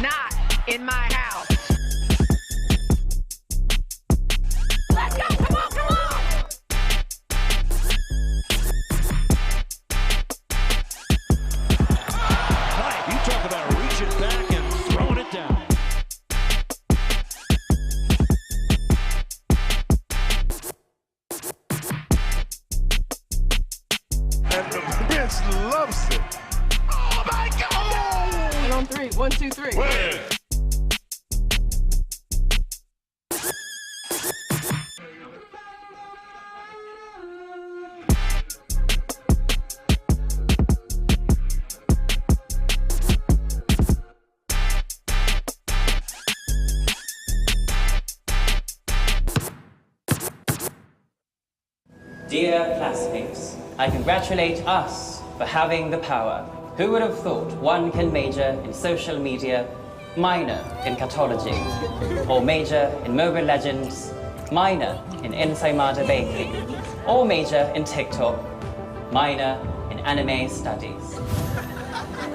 Not in my house. Let's go, come on, come on! Hi, you talk about reaching back and throwing it down. And the bench loves it. Oh my God! 1 on 3, 1, 2, 3. Win. Dear classmates, I congratulate us for having the power. Who would have thought one can major in social media, minor in catology, or major in Mobile Legends, minor in Ensaymada Baking, or major in TikTok, minor in anime studies.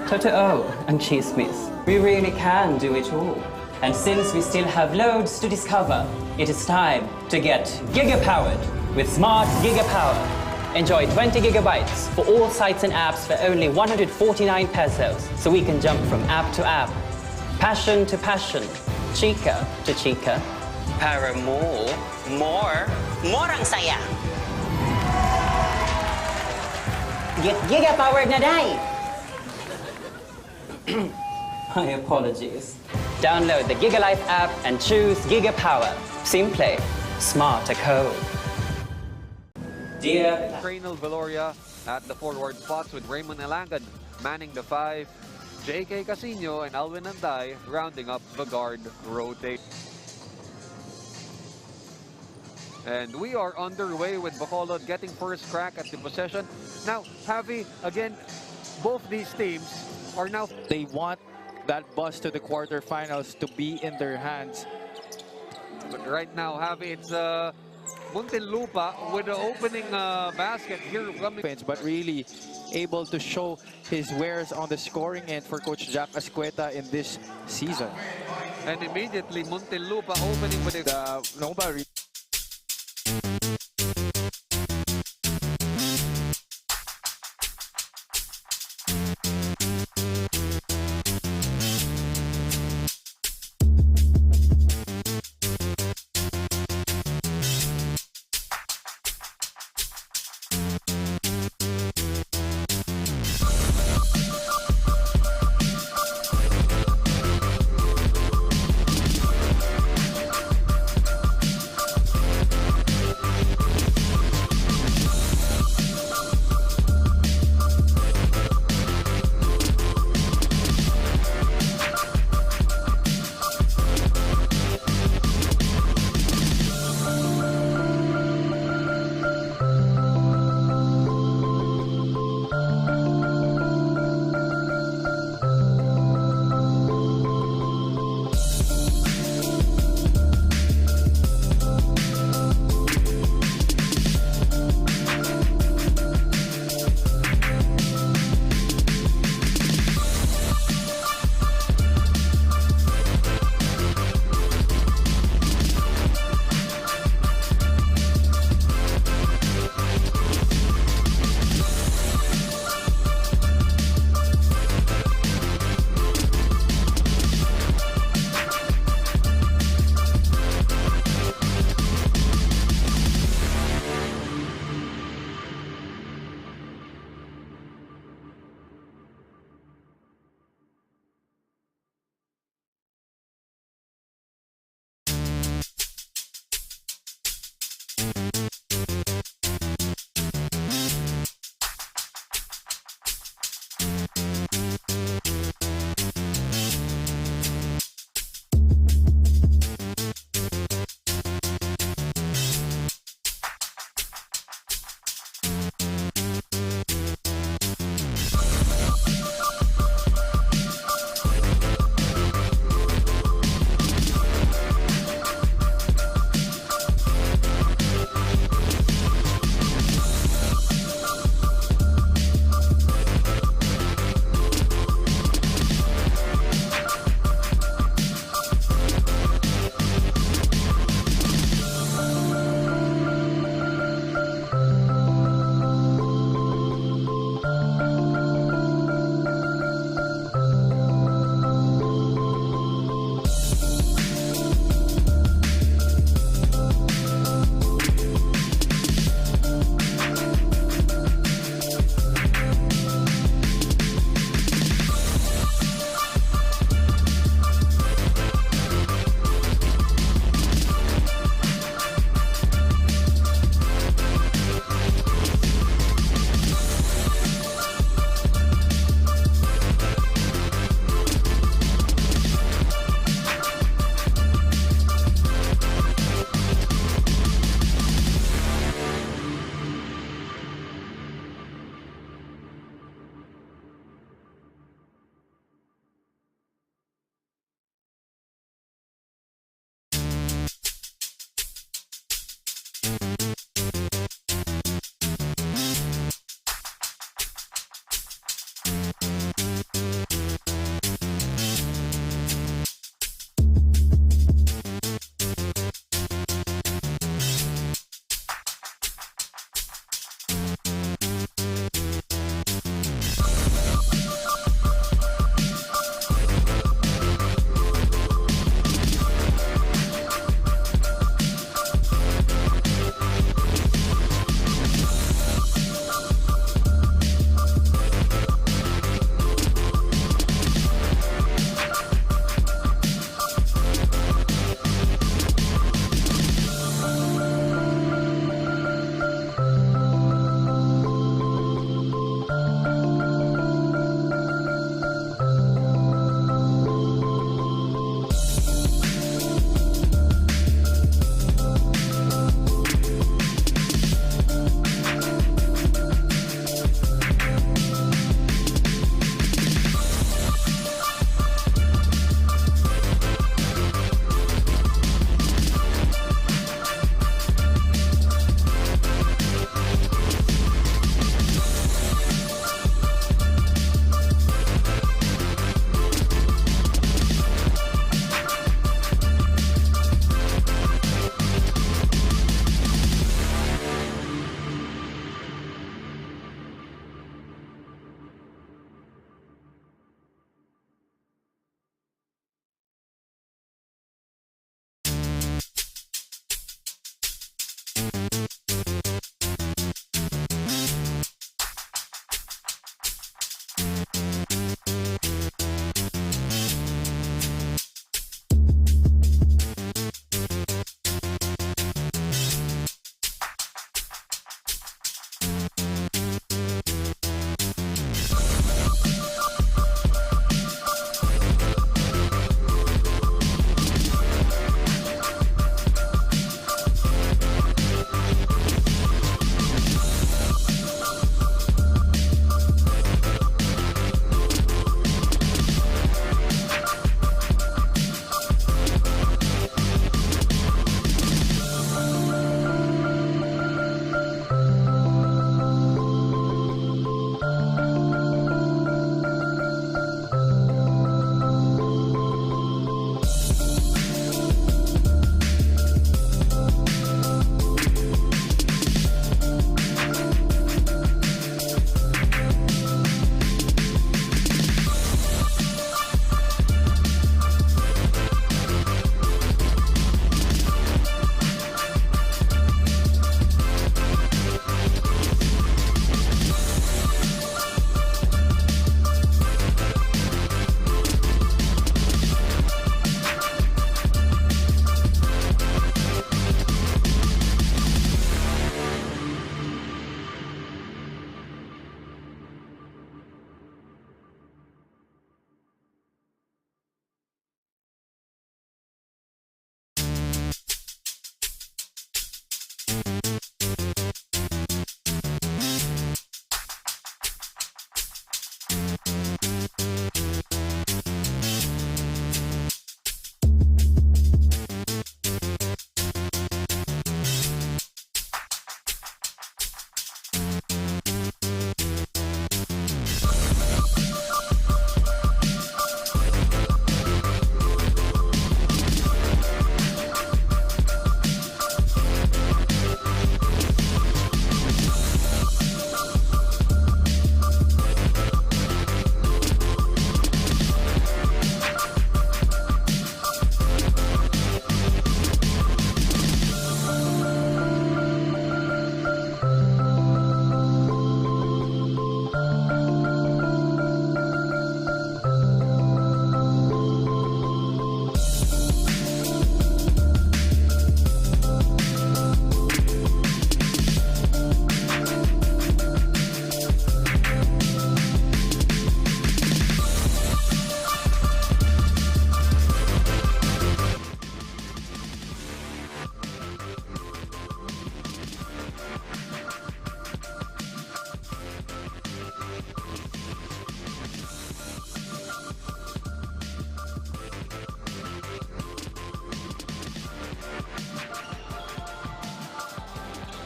Totoo and chismis, we really can do it all. And since we still have loads to discover, it is time to get giga-powered with Smart Giga-Power. Enjoy 20 gigabytes for all sites and apps for only 149 pesos, so we can jump from app to app, passion to passion, chica to chica. Para more ang saya. Get giga-powered na day! My apologies. Download the GigaLife app and choose Giga Power. Simple, smart code. Dear Cranial Valoria at the forward spots with Raymond Elangan manning the 5, JK Casino and Alwin Alday rounding up the guard rotate. And we are underway with Bacolod getting first crack at the possession. Now, Javi, again, both these teams are now... They want that bus to the quarterfinals to be in their hands. But right now, Javi, it's Muntinlupa with the opening basket here. But really able to show his wares on the scoring end for Coach Jack Ascueta in this season. And immediately, Muntinlupa opening with the Nova.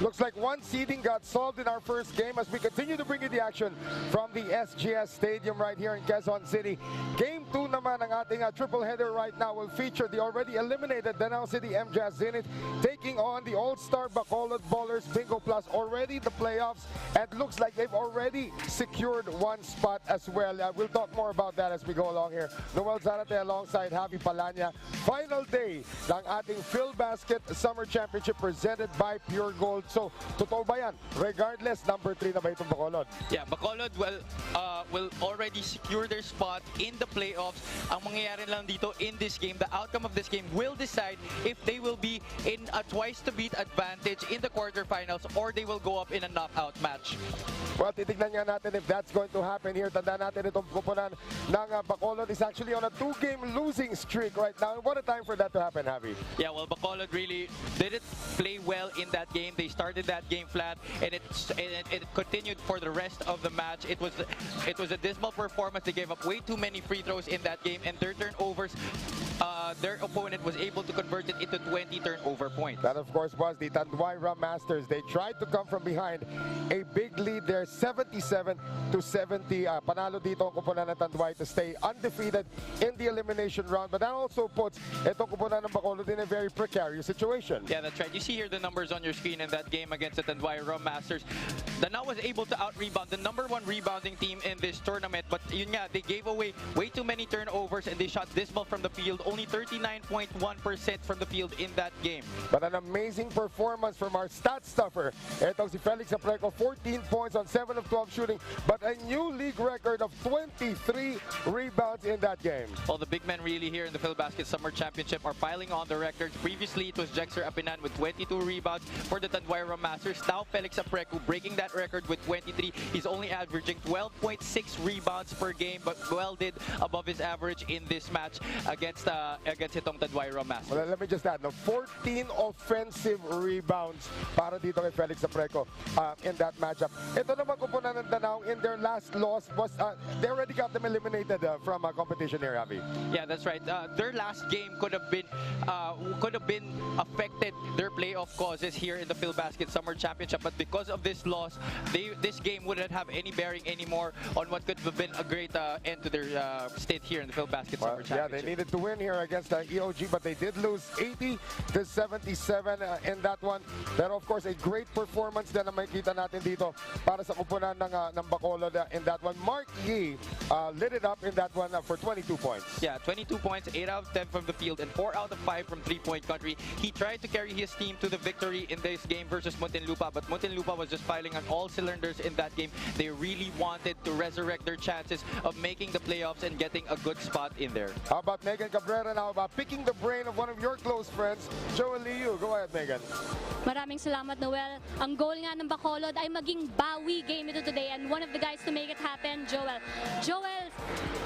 Looks like one seeding got solved in our first game as we continue to bring you the action from the SGS Stadium right here in Quezon City. Game 2 naman ng ating triple header right now will feature the already eliminated Danao City MJAS Zenith taking on the AllStar Bacolod Ballers BingoPlus. Already the playoffs, and looks like they've already secured one spot as well. We'll talk more about that as we go along here. Noel Zarate alongside Javi Palanya. Final day ng ating Filbasket Summer Championship presented by Puregold. So, totoo ba yan? Regardless, number 3 na ba itong Bacolod? Yeah, Bacolod will already secure their spot in the playoffs. Ang mangyayari lang dito in this game, the outcome of this game will decide if they will be in a twice-to-beat advantage in the quarterfinals or they will go up in a knockout match. Well, titignan nga natin if that's going to happen here. Tandaan natin itong kupunan ng Bacolod is actually on a 2-game losing streak right now. What a time for that to happen, Javi. Yeah, well, Bacolod really didn't play well in that game. They started that game flat, and it continued for the rest of the match. It was a dismal performance. They gave up way too many free throws in that game, and their turnovers, their opponent was able to convert it into 20 turnover points. That, of course, was the Tanduay Ram Masters. They tried to come from behind. A big lead there, 77-70. Panalo dito ang kupunan ng Tanduay to stay undefeated in the elimination round. But that also puts itong kupunan ng Bacolod in a very precarious situation. Yeah, that's right. You see here the numbers on your screen in that game against the Tanduay Ram Masters. Danao was able to out-rebound the #1 rebounding team in this tournament. But yun nga, they gave away way too many turnovers and they shot dismal from the field. Only 39.1% from the field in that game. But an amazing performance from our stat stuffer. Itong si Felix Apreco, 14 points on 7 of 12 shooting, but a new league record of 23 rebounds in that game. Well, the big men really here in the Filbasket Summer Championship are piling on the records. Previously, it was Jexer Apinan with 22 rebounds for the Tanduay Ram Masters. Now, Felix Apreco breaking that record with 23. He's only averaging 12.6 rebounds per game, but well did above his average in this match against itong Tanduay Ram Masters. Well, let me just add, 14 offensive rebounds para dito kay Felix Apreco in that matchup. Ito naman kupunan ng Danao in their last loss was they already got them eliminated from competition here, Javi. Yeah, that's right. Their last game could have been affected their playoff causes here in the Filbasket Summer Championship, but because of this loss, this game wouldn't have any bearing anymore on what could have been a great end to their stint here in the Filbasket Summer Championship. Yeah, they needed to win here against EOG, but they did lose 80-77 in that one. Pero of course, a great performance din na makikita natin dito para sa kupunan ng Bacolod in that one. Mark Yee lit it up in that one for 22 points. Yeah, 22 points, 8 out of 10 from the field, and 4 out of 5 from three-point country. He tried to carry his team to the victory in this game versus Muntinlupa, but Muntinlupa was just firing on all cylinders in that game. They really wanted to resurrect their chances of making the playoffs and getting a good spot in there. How about Megan Cabrera now about picking the brain of one of your close friends, Joel Liu? Go ahead, Megan. Maraming salamat, Noel. Ang goal nga ng Bacolod ay maging bawi game ito today, and one of the guys to make it happen, Joel. Joel,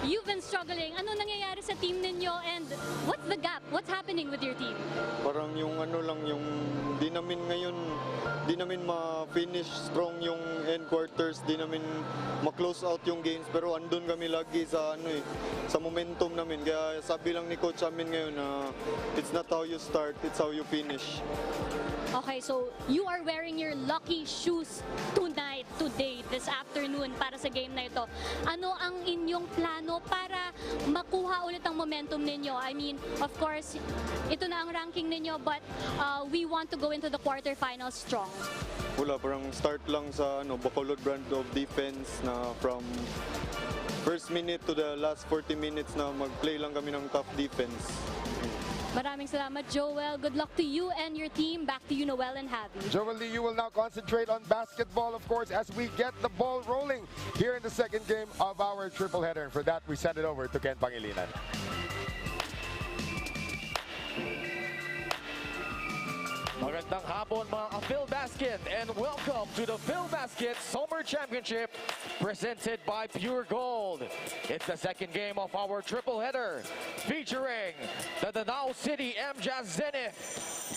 you've been struggling. Ano nangyayari sa team ninyo, and what's the gap? What's happening with your team? Parang yung di namin ma-finish strong yung end quarters, di namin ma-close out yung games, pero andun kami lagi sa sa momentum namin. Kaya sabi lang ni coach amin ngayon na it's not how you start, it's how you finish. Okay, so you are wearing your lucky shoes tonight, today, this afternoon para sa game na ito. Ano ang inyong plano para makuha ulit ang momentum ninyo? I mean, of course, ito na ang ranking ninyo, but we want to go into the quarterfinals strong. Wala, parang start lang sa Bacolod brand of defense na from first minute to the last 40 minutes na mag-play lang kami ng tough defense. Maraming salamat, Joel. Good luck to you and your team. Back to you, Noel and Javi. Joel Lee, you will now concentrate on basketball, of course, as we get the ball rolling here in the second game of our triple header. And for that, we send it over to Ken Pangilinan. Magandang hapon mga ka-Filbasket, and welcome to the Filbasket Summer Championship presented by Puregold. It's the second game of our triple header featuring the Danao City MJAS Zenith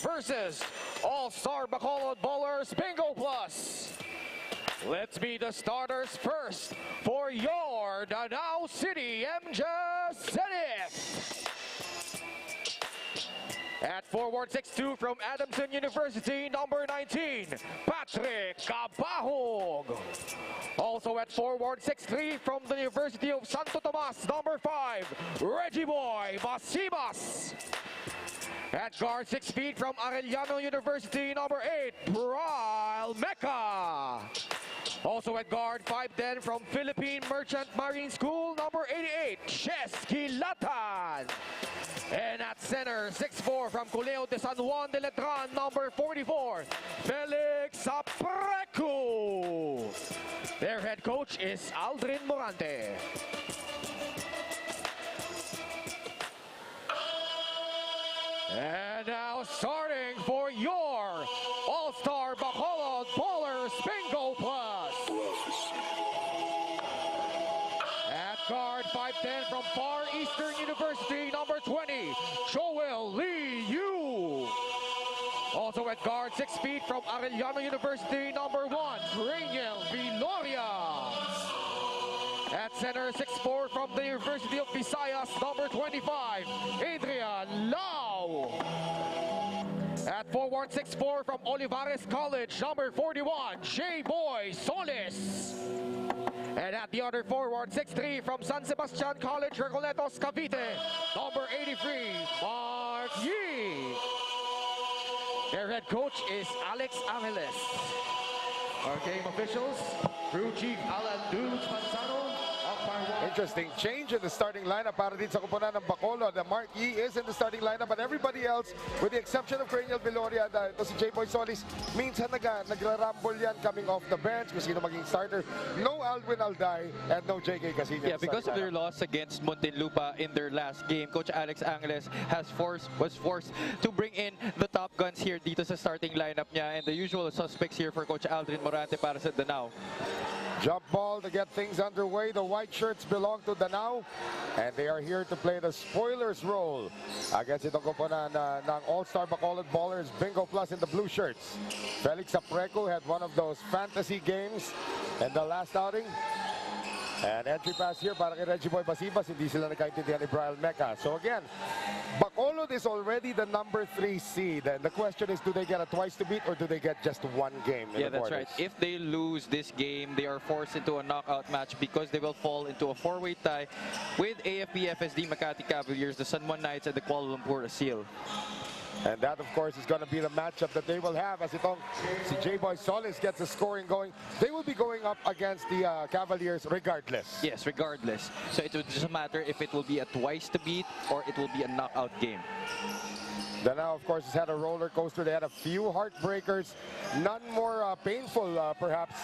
versus AllStar Bacolod Ballers BingoPlus. Let's meet the starters first for your Danao City MJAS Zenith. At forward 6'2" from Adamson University, number 19, Patrick Cabahug. Also at forward 6'3" from the University of Santo Tomas, number 5, Reggie Boy Basibas. At guard 6 feet from Arellano University, number 8, Bral Mecca. Also at guard 5'10" from Philippine Merchant Marine School, number 88, Chesky Latan. And at center, 6'4" from Culeo de San Juan de Letran, number 44, Felix Aprecu. Their head coach is Aldrin Morante. And now starting for your AllStar Bacolod Ballers BingoPlus. At guard 5'10" from Far Eastern University, number 20, Joel Lee Yu. Also at guard 6 feet from Arellano University, number 1, Raniel Viloria. At center, 6'4" from the University of Visayas, number 25, Adrian Lau. At forward, 6'4" from Olivares College, number 41, J-Boy Solis. And at the other forward, 6'3" from San Sebastian College, Recoletos, Cavite, number 83, Mark Yee. Their head coach is Alex Angeles. Our game officials, Crew Chief Alan Dudes Manzano. Interesting change in the starting lineup para dito sa kupunan ng Bacolod. Mark Yee is in the starting lineup, but everybody else, with the exception of Craniel Viloria, ito si J-Boy Solis, minsan nagra-rumble yan coming off the bench kung sino maging starter. No Alwin Alday and no JK Casino. Yeah, because of their loss against Muntinlupa in their last game, Coach Alex Angeles was forced to bring in the top guns here dito sa starting lineup niya, and the usual suspects here for Coach Aldrin Morante para sa Danao. Jump ball to get things underway. The white shirts belong to Danao, and they are here to play the spoilers role against itong kupunan ng AllStar Bacolod Ballers BingoPlus in the blue shirts. Felix Aprecu had one of those fantasy games in the last outing. And entry pass here para kay Reggie Boy Basibas. Hindi sila nagkaintindihan ni Bral Mecca. So again, Bacolod is already the number 3 seed. And the question is, do they get a twice to beat or do they get just one game in the that's quarters? right. If they lose this game, they are forced into a knockout match because they will fall into a 4-way tie with AFP FSD Makati Cavaliers, the San Juan Knights, and the Kuala Lumpur Asil. And that, of course, is going to be the matchup that they will have as itong si J-Boy Solis gets the scoring going. They will be going up against the Cavaliers regardless. Yes, regardless. So it will just matter if it will be a twice to beat or it will be a knockout game. Danao, of course, has had a roller coaster. They had a few heartbreakers, none more painful, perhaps,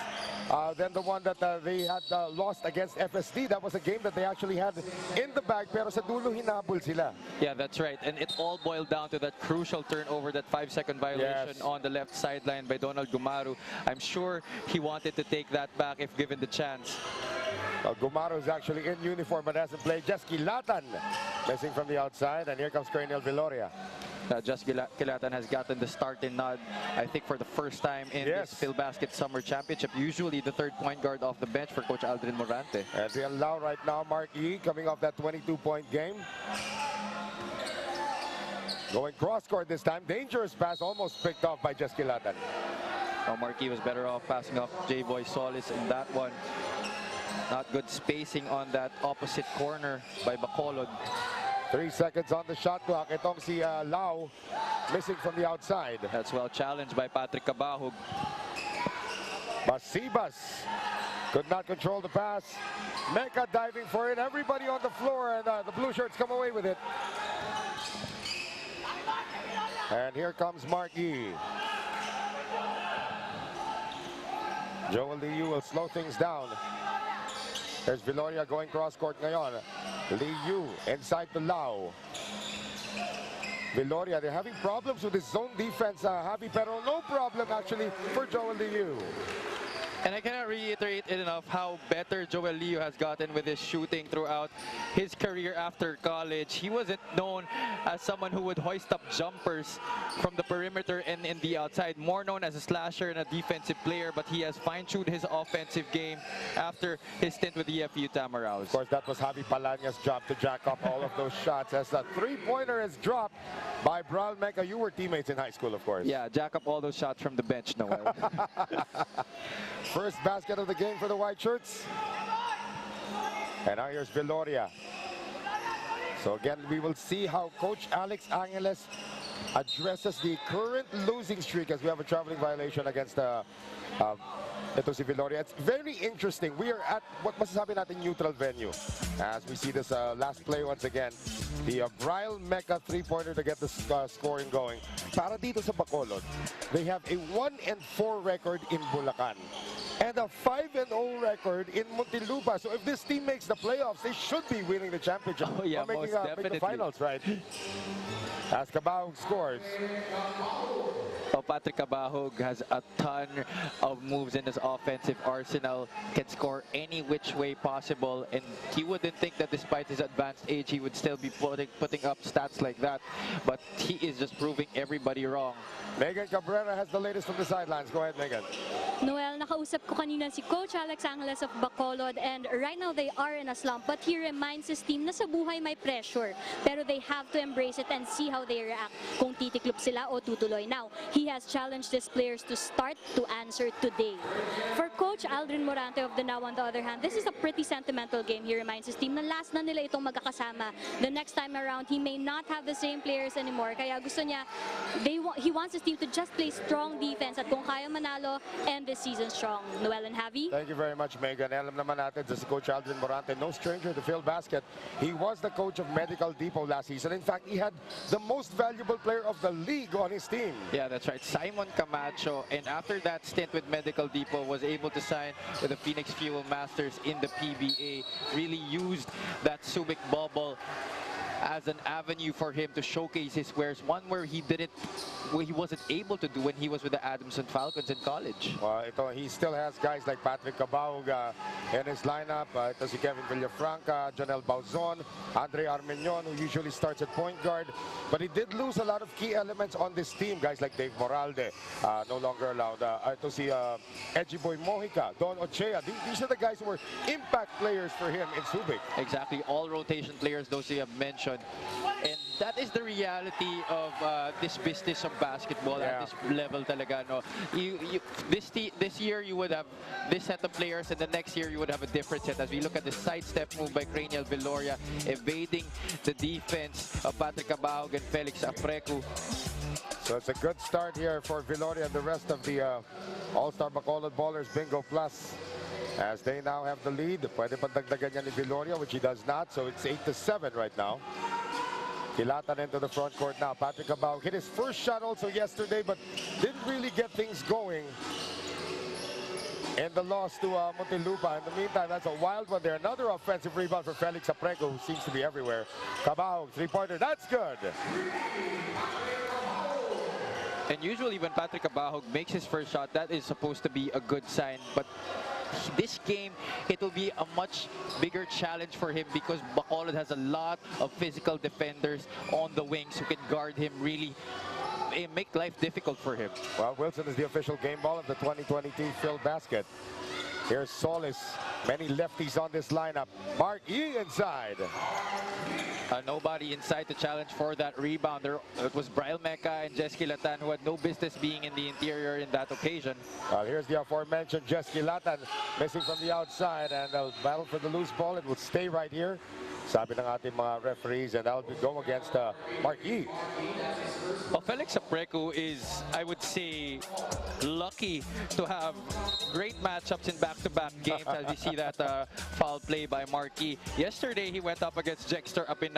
than the one that they had lost against FSD. That was a game that they actually had in the bag, pero sa dulo hinabol sila. Yeah, that's right. And it all boiled down to that crucial turnover, that 5-second violation on the left sideline by Donald Gumaru. I'm sure he wanted to take that back if given the chance. Gumaru is actually in uniform but hasn't played. Chesky Latan missing from the outside, and here comes Craniel Viloria. Just Kilatan has gotten the starting nod, I think, for the first time in this Filbasket Summer Championship. Usually the third point guard off the bench for Coach Aldrin Morante. And they allow right now Mark Yee coming off that 22-point game. Going cross-court this time. Dangerous pass almost picked off by Chesky Latan. Oh, Mark Yee was better off passing off J-Boy Solis in that one. Not good spacing on that opposite corner by Bacolod. 3 seconds on the shot clock. Itong si Lau missing from the outside. That's well challenged by Patrick Cabahug. Basibas could not control the pass. Mecca diving for it. Everybody on the floor, and the blue shirts come away with it. And here comes Mark Yee. Joel Liu will slow things down. There's Viloria going cross-court ngayon. Liu inside to Lau. Viloria, they're having problems with his zone defense, Javi, pero no problem actually for Joel Liu. And I cannot reiterate it enough how better Joel Leo has gotten with his shooting throughout his career after college. He wasn't known as someone who would hoist up jumpers from the perimeter and in the outside, more known as a slasher and a defensive player, but he has fine-tuned his offensive game after his stint with the FU Tamaraws. Of course, that was Javi Palania's job to jack up all of those shots as the three-pointer is dropped by Bral Mecca. You were teammates in high school, of course. Yeah, jack up all those shots from the bench, Noel. First basket of the game for the white shirts. And now here's Viloria. So again, we will see how Coach Alex Angeles addresses the current losing streak as we have a traveling violation against ito si Viloria. It's very interesting. We are at what masasabi natin neutral venue as we see this last play once again. The Bral Mecca three-pointer to get the scoring going. Para dito sa Bacolod, they have a 1-4 record in Bulacan and a 5-0 record in Muntinlupa. So if this team makes the playoffs, they should be winning the championship. Oh, yeah, or making the finals, right? As Cabahug scores. Oh, Patrick Cabahug has a ton of moves in his offensive arsenal, can score any which way possible, and he wouldn't think that despite his advanced age, he would still be putting up stats like that, but he is just proving everybody wrong. Megan Cabrera has the latest from the sidelines. Go ahead, Megan. Noel, nakausap ko kanina si Coach Alex Angeles of Bacolod, and right now they are in a slump, but he reminds his team na sa buhay may pressure, pero they have to embrace it and see how they react, kung titiklop sila o tutuloy. Now, he has challenged his players to start to answer today. For Coach Aldrin Morante of Danao, on the other hand, this is a pretty sentimental game. He reminds his team na last na nila itong magkakasama. The next time around, he may not have the same players anymore, kaya gusto niya, he wants his team to just play strong defense at kung kaya manalo, end this season strong. Noel and Javi. Thank you very much, Megan. Alam naman natin, si Coach Aldrin Morante, no stranger to Filbasket. He was the coach of Medical Depot last season. In fact, he had the most valuable player of the league on his team. Yeah, that's right. Simon Camacho, and after that stint with Medical Depot, was able to sign with the Phoenix Fuel Masters in the PBA. Really used that Subic bubble as an avenue for him to showcase his wares, one where he wasn't able to do when he was with the Adamson Falcons in college. Well, he still has guys like Patrick Cabahug in his lineup. Ito si Kevin Villafranca, Janelle Bauzon, Andre Armeñon, who usually starts at point guard. But he did lose a lot of key elements on this team. Guys like Dave Moralde, no longer allowed. Ito si Edgy Boy Mojica, Don Ochea. These are the guys who were impact players for him in Subic. Exactly, all rotation players, those you have mentioned. And that is the reality of this business of basketball at this level talaga, no? This year you would have this set of players, and the next year you would have a different set. As we look at the sidestep move by Cranial Viloria, evading the defense of Patrick Cabahug and Felix Aprecu. So it's a good start here for Viloria and the rest of the AllStar Bacolod Ballers BingoPlus, as they now have the lead. Pwede pandagdagan niya ni Viloria, which he does not. So it's 8-7 right now. Kilatan into the front court now. Patrick Cabahug hit his first shot also yesterday, but didn't really get things going in the loss to Muntinlupa. In the meantime, that's a wild one there. Another offensive rebound for Felix Apreco, who seems to be everywhere. Cabahug, three-pointer, that's good. And usually when Patrick Cabahug makes his first shot, that is supposed to be a good sign. But this game, it will be a much bigger challenge for him because Bacolod has a lot of physical defenders on the wings who can guard him, really make life difficult for him. Well, Wilson is the official game ball of the 2022 Filbasket. Here's Solis. Many lefties on this lineup. Mark E inside. Nobody inside to challenge for that rebounder. It was Bral Mecca and Jesky Latan who had no business being in the interior in that occasion. Well, here's the aforementioned Jesky Latan missing from the outside, and they'll battle for the loose ball. It will stay right here, sabi ng ating mga referees, and that'll go against Mark E. Well, Felix Apreco is, I would say, lucky to have great matchups in back-to-back games as we see that foul play by Mark E. Yesterday, he went up against Jexter Apinan,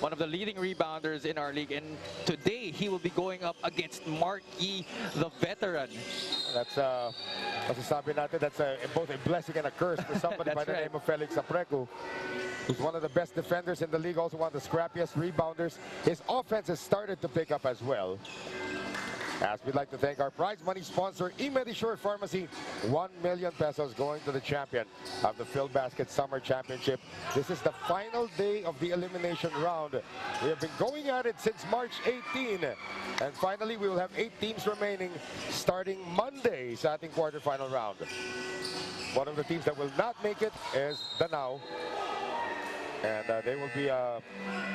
one of the leading rebounders in our league, and today he will be going up against Mark E, the veteran. That's masasabi natin, that's both a blessing and a curse for somebody by the name of Felix Apreco, who's one of the best defenders in the league, also one of the scrappiest rebounders. His offense has started to pick up as well. As we'd like to thank our prize money sponsor, eMedisure Pharmacy, 1 million pesos going to the champion of the Filbasket Summer Championship. This is the final day of the elimination round. We have been going at it since March 18. And finally, we will have 8 teams remaining starting Monday sa ating quarterfinal round. One of the teams that will not make it is Danao. And they will be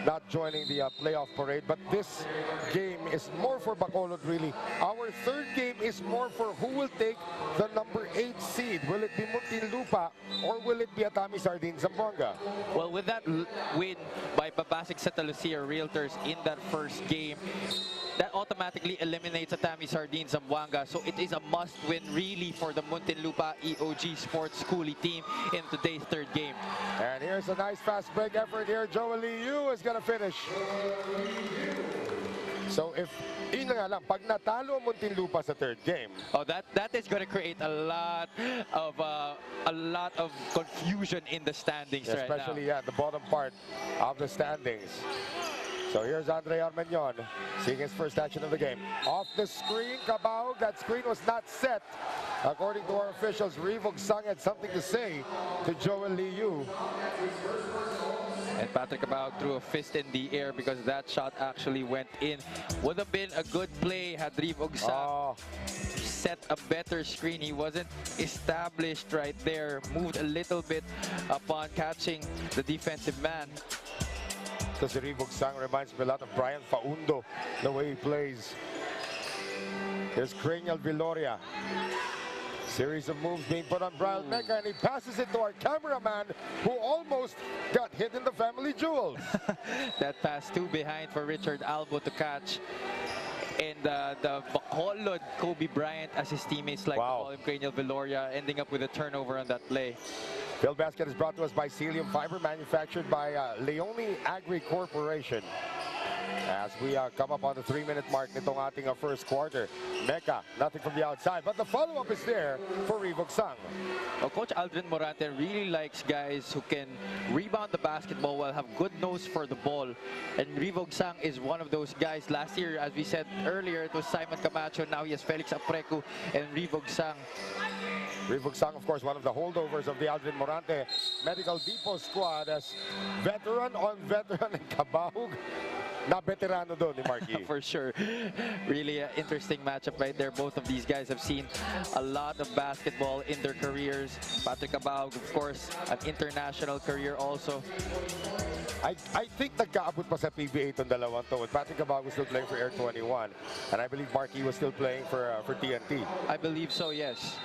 not joining the playoff parade. But this game is more for Bacolod, really. Our third game is more for who will take the number 8 seed. Will it be Muntinlupa or will it be Atami Sardine Zamboanga? Well, with that win by Babasik Santa Lucia Realtors in that first game, that automatically eliminates Atami Sardine Zamboanga. So it is a must-win, really, for the Muntinlupa EOG Sports Schoolie team in today's third game. And here's a nice fast break effort here. Joel Liu is going to finish. So if, yun nga lang, pag natalo ang Muntinlupa sa third game. Oh, that is going to create a lot of confusion in the standings right now. Especially at the bottom part of the standings. So here's Andre Armeñon seeing his first action of the game. Off the screen, Cabahug. That screen was not set. According to our officials, Rivog Sang had something to say to Joel Liu. And Patrick Cabahug threw a fist in the air because that shot actually went in. Would have been a good play had Rivog Sang set a better screen. He wasn't established right there. Moved a little bit upon catching the defensive man. Because Rivog Sang reminds me a lot of Brian Faundo, the way he plays. Here's Cranial Viloria. Series of moves being put on Brian Mecca, and he passes it to our cameraman, who almost got hit in the family jewels. That pass too behind for Richard Albo to catch. And the Bacolod Kobe Bryant, as his teammates like to call him, Cranial Viloria, ending up with a turnover on that play. Filbasket is brought to us by Celium Fiber, manufactured by Leone Agri Corporation. As we come up on the 3-minute mark nitong ating first quarter. Mecca, nothing from the outside, but the follow-up is there for Rivog Sang. Well, Coach Aldrin Morante really likes guys who can rebound the basketball while have good nose for the ball. And Rivog Sang is one of those guys. Last year, as we said earlier, it was Simon Camacho. Now he has Felix Aprecu and Rivog Sang. Rivog Sang, of course, one of the holdovers of the Aldrin Morante Medical Depot squad, as veteran on veteran in Cabahug. Na veterano doon ni Marky. For sure. Really an interesting matchup right there. Both of these guys have seen a lot of basketball in their careers. Patrick Cabahug, of course, an international career also. I think nagkaabot pa sa PBA itong dalawang to. Patrick Cabahug was still playing for Air 21. And I believe Marky was still playing for TNT. I believe so, yes.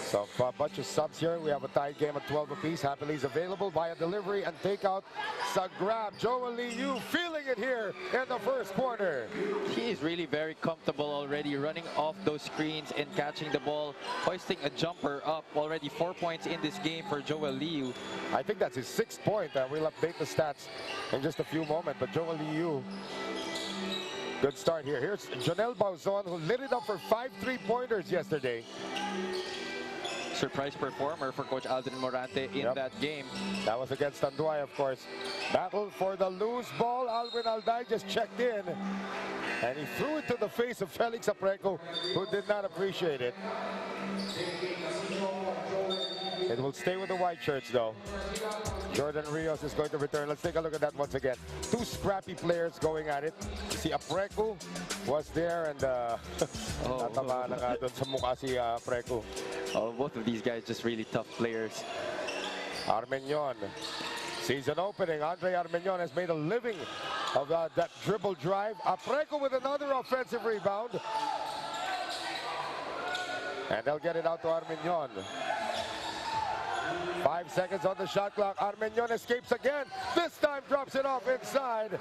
So a bunch of subs here. We have a tied game at 12 apiece. Happily is available via delivery and takeout. Sa grab, Joel Liu feeling it here in the first quarter. He is really very comfortable already, running off those screens and catching the ball, hoisting a jumper up. Already 4 points in this game for Joel Liu. I think that's his 6th point. We'll update the stats in just a few moments. But Joel Liu, good start here. Here's Jonel Bauzon, who lit it up for 5 3-pointers yesterday. Surprise performer for Coach Aldrin Morante in that game. That was against Tanduay, of course. Battle for the loose ball. Alwin Alday just checked in. And he threw it to the face of Felix Apreco, who did not appreciate it. It will stay with the white shirts, though. Jordan Rios is going to return. Let's take a look at that once again. 2 scrappy players going at it. Si Apreco was there, and natama na nga doon sa mukha si Apreco. Oh, both of these guys just really tough players. Armeñon, season opening. Andre Armeñon has made a living of that dribble drive. Apreco with another offensive rebound. And they'll get it out to Armeñon. 5 seconds on the shot clock. Armeñon escapes again. This time drops it off inside.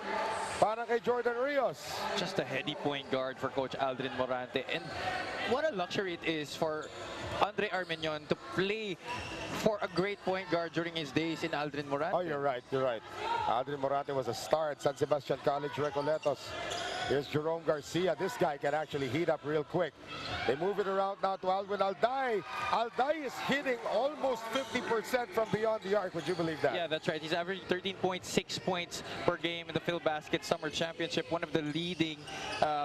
Para kay Jordan Rios. Just a heady point guard for Coach Aldrin Morante. And what a luxury it is for Andre Armenion to play for a great point guard during his days in Aldrin Morante. Oh, you're right, you're right. Aldrin Morante was a star at San Sebastian College, Recoletos. Here's Jerome Garcia. This guy can actually heat up real quick. They move it around now to Alwin Alday. Alday is hitting almost 50% from beyond the arc. Would you believe that? Yeah, that's right. He's averaging 13.6 points per game in the Filbasket Summer Championship. One of the leading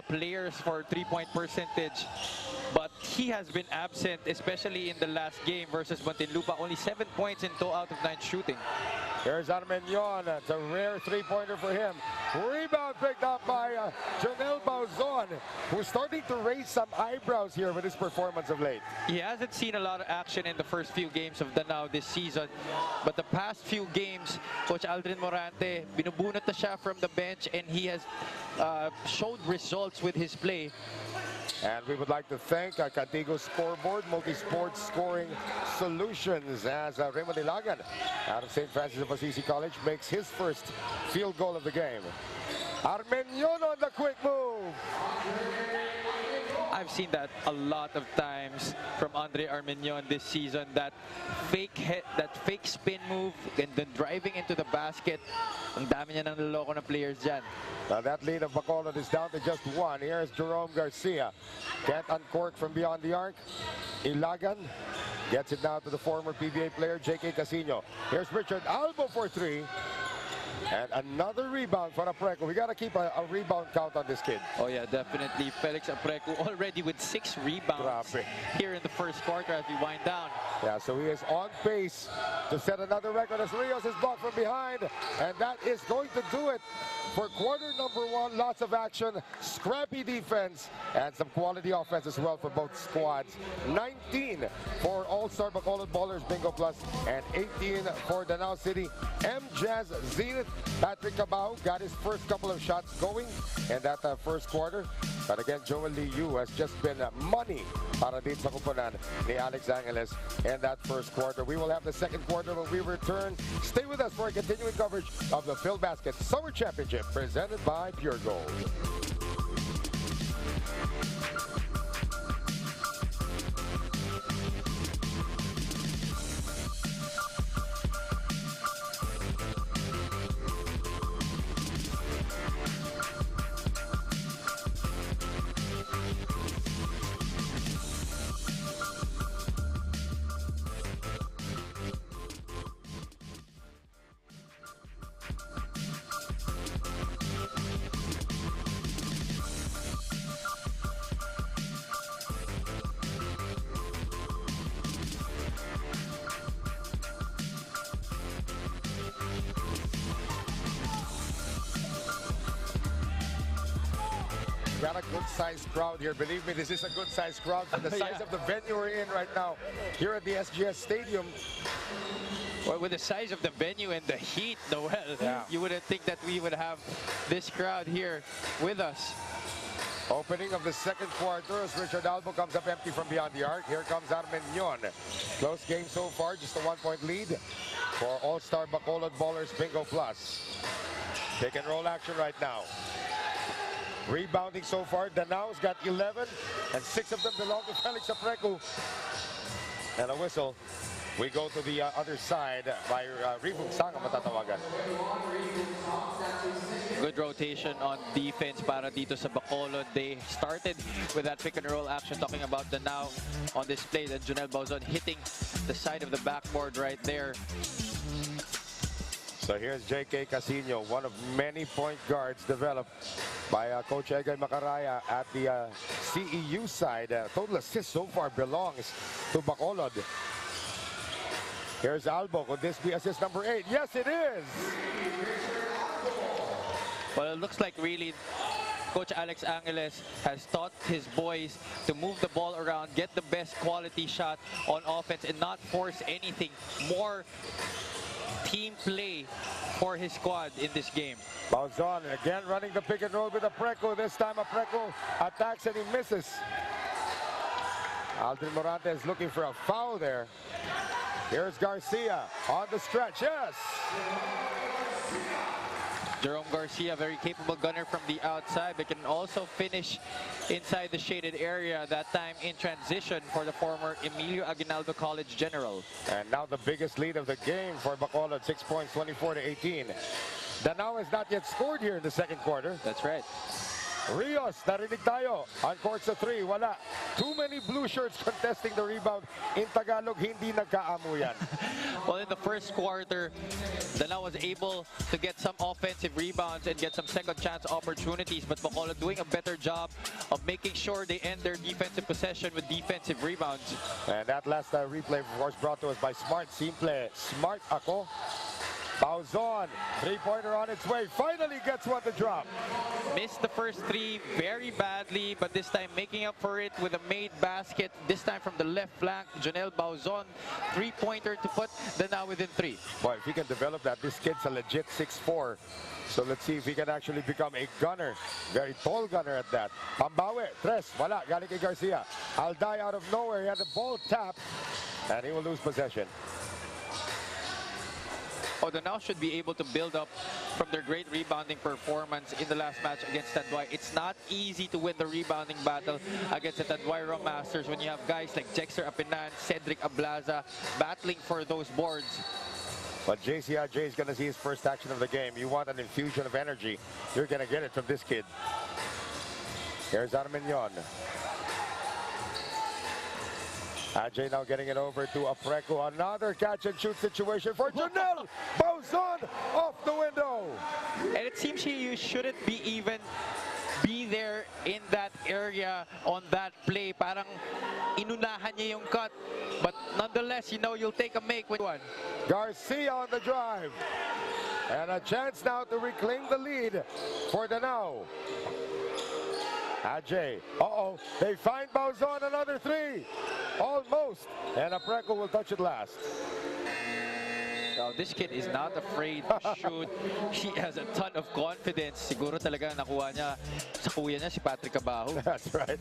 players for three-point percentage. But he has been absent, especially in the last game versus Muntinlupa. Only 7 points in 2 out of 9 shooting. Here's Armenion. It's a rare three-pointer for him. Rebound picked up by Jonel Bauzon, who's starting to raise some eyebrows here with his performance of late. He hasn't seen a lot of action in the first few games of Danao this season. But the past few games, Coach Aldrin Morante, binubunot na siya from the bench, and he has showed results with his play. And we would like to thank Cadigo Scoreboard, Multi-Sports Scoring Solutions, as Raymond Ilagan out of St. Francis of Assisi College makes his first field goal of the game. Armenion on the quick move. I've seen that a lot of times from Andre Armenion this season. That fake hit, that fake spin move, and then driving into the basket. Ang dami niya ng naloko na players dyan. Now that lead of Bacolod is down to just 1. Here's Jerome Garcia. Can't uncork from beyond the arc. Ilagan gets it now to the former PBA player, J.K. Casino. Here's Richard Albo for 3. And another rebound for Apreco. We got to keep a rebound count on this kid. Oh yeah, definitely. Felix Apreco already with 6 rebounds here in the first quarter as we wind down. Yeah, so he is on pace to set another record as Rios is blocked from behind. And that is going to do it for quarter number 1. Lots of action, scrappy defense, and some quality offense as well for both squads. 19 for AllStar Bacolod Ballers BingoPlus and 18 for Danao City. MJAS Zenith. Patrick Cabahug got his first couple of shots going in that first quarter. But again, Joel Liu has just been money para din sa kupunan ni Alex Angeles in that first quarter. We will have the second quarter when we return. Stay with us for a continuing coverage of the Filbasket Summer Championship presented by Puregold. Got a good-sized crowd here. Believe me, this is a good-sized crowd for the size of the venue we're in right now here at the SGS Stadium. Well, with the size of the venue and the heat, Noel, you wouldn't think that we would have this crowd here with us. Opening of the second quarter as Richard Albo comes up empty from beyond the arc. Here comes Armenion. Close game so far, just a 1-point lead for AllStar Bacolod Ballers BingoPlus. Pick and roll action right now. Rebounding so far, Danao's got 11, and 6 of them belong to Felix Apreco. And a whistle. We go to the other side by Reboot Sanga matatawagan. Good rotation on defense para dito sa Bacolod. They started with that pick and roll action, talking about Danao on this play. Then Jonel Bauzon hitting the side of the backboard right there. So here's J.K. Casino, one of many point guards developed by Coach Egay Macaraya at the CEU side. Total assist so far belongs to Bacolod. Here's Albo. Could this be assist number 8? Yes, it is! Well, it looks like really Coach Alex Angeles has taught his boys to move the ball around, get the best quality shot on offense, and not force anything. More team play for his squad in this game. Bauzon again running the pick and roll with Apreco. This time Apreco attacks and he misses. Aldrin Morante is looking for a foul there. Here's Garcia on the stretch. Yes! Jerome Garcia, very capable gunner from the outside, but can also finish inside the shaded area, that time in transition for the former Emilio Aguinaldo College General. And now the biggest lead of the game for Bacolod, 6 points, 24-18. Danao has not yet scored here in the second quarter. That's right. Rios, narinig tayo. On court sa 3, wala. Too many blue shirts contesting the rebound. In Tagalog, hindi nagkaamuyan. Well, in the first quarter, Danao was able to get some offensive rebounds and get some second chance opportunities, but Bacolod doing a better job of making sure they end their defensive possession with defensive rebounds. And that last replay, of course, brought to us by Smart. Simple. Smart ako. Bauzon, three-pointer on its way, finally gets one to drop. Missed the first 3 very badly, but this time making up for it with a made basket, this time from the left flank. Jonel Bauzon, three-pointer to put Danao within 3. Boy, if he can develop that, this kid's a legit 6'4". So let's see if he can actually become a gunner. Very tall gunner at that. Pambawi, tres, wala, galing kay Garcia. Alday out of nowhere, he had the ball tapped, and he will lose possession. Danao should be able to build up from their great rebounding performance in the last match against Tanduay. It's not easy to win the rebounding battle against the Tanduay Rom Masters when you have guys like Jexter Apinan, Cedric Ablaza battling for those boards. But JC Ajay is going to see his first action of the game. You want an infusion of energy, you're going to get it from this kid. Here's Armenion. Ajay now getting it over to Apreco. Another catch-and-shoot situation for Jonel Bauzon off the window. And it seems you shouldn't be there in that area on that play. Parang inunahan niya yung cut. But nonetheless, you know you'll take a make with one. Garcia on the drive. And a chance now to reclaim the lead for Danao. Ajay, they find Bauzon, another 3. Almost. And Apreco will touch it last. Now, this kid is not afraid to shoot. He has a ton of confidence. Siguro talaga nakuha niya sa kuya niya, si Patrick Cabahug. That's right.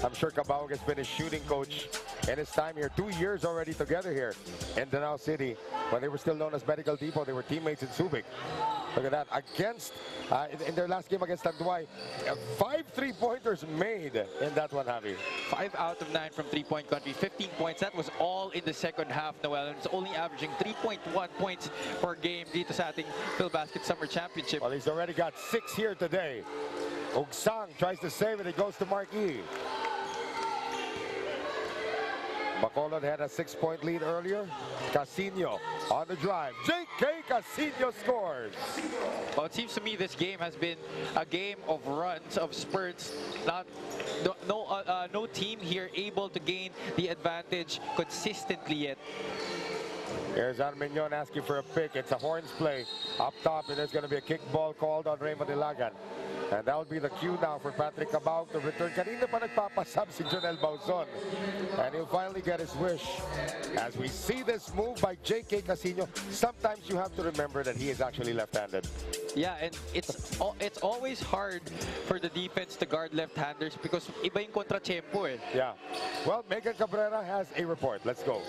I'm sure Cabahug has been his shooting coach in his time here. 2 years already together here in Danao City. When they were still known as Medical Depot, they were teammates in Subic. Look at that. Against, in their last game against Tanduay, 5 3-pointers made in that one, Javi. 5 out of 9 from three-point country, 15 points. That was all in the second half, Noel. And it's only averaging 3.1 points per game dito sa ating Filbasket Summer Championship. Well, he's already got 6 here today. Ugsang tries to save it. It goes to Marquis. Bacolod had a 6-point lead earlier. Casino on the drive. J.K. Casino scores. Well, it seems to me this game has been a game of runs, of spurts. No team here able to gain the advantage consistently yet. Here's Armenion asking for a pick. It's a horns play up top, and there's going to be a kick ball called on Raymond Ilagan. And that will be the cue now for Patrick Cabahug to return. Kanina pa nagpapasab si Jonel Bauzon. And he'll finally get his wish. As we see this move by J.K. Casino, sometimes you have to remember that he is actually left-handed. Yeah, and it's always hard for the defense to guard left-handers because iba yung kontra-tempo eh. Yeah. Well, Megan Cabrera has a report. Let's go.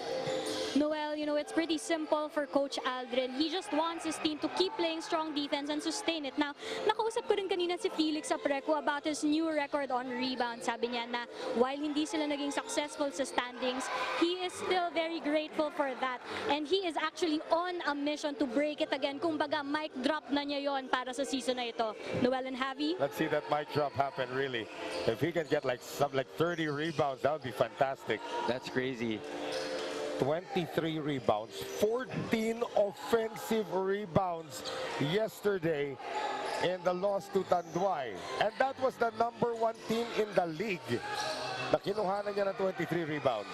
Noel, you know, it's pretty simple for Coach Aldrin. He just wants his team to keep playing strong defense and sustain it. Now, nakausap ko rin kanina si Felix Apreco about his new record on rebound. Sabi niya na while hindi sila naging successful sa standings, he is still very grateful for that. And he is actually on a mission to break it again. Kumbaga, mic drop na niya yon para sa season na ito. Noel and Javi? Let's see that mic drop happen, really. If he can get like 30 rebounds, that would be fantastic. That's crazy. 23 rebounds, 14 offensive rebounds yesterday in the loss to Tanduay. And that was the #1 team in the league. Nakinuhanan niya ng 23 rebounds.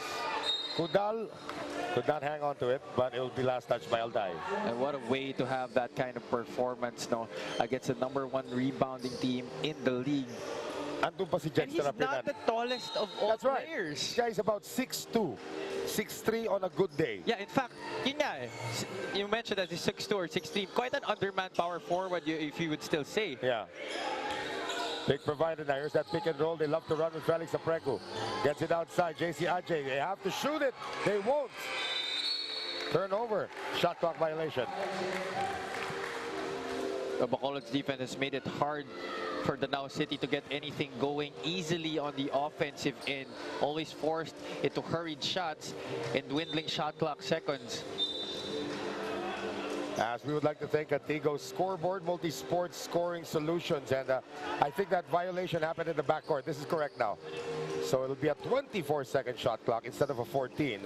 Kudal could not hang on to it, but it will be last touched by Alday. And what a way to have that kind of performance, no, against the #1 rebounding team in the league. Andun pa si And he's Jexter not the tallest of all players. This guy is about 6'2", 6'3" on a good day. Yeah, in fact, yun nga eh. You mentioned that he's 6'2" or 6'3", quite an undermanned power forward, if you would still say. Yeah. Big provider now. Here's that pick and roll. They love to run with Felix Apreco. Gets it outside. JC Ajay. They have to shoot it. They won't. Turnover. Shot clock violation. The Bacolod's defense has made it hard for Danao City to get anything going easily on the offensive end. Always forced into hurried shots and dwindling shot clock seconds. As we would like to thank Atigo Scoreboard Multi-Sports Scoring Solutions, and I think that violation happened in the backcourt. This is correct now. So it'll be a 24-second shot clock instead of a 14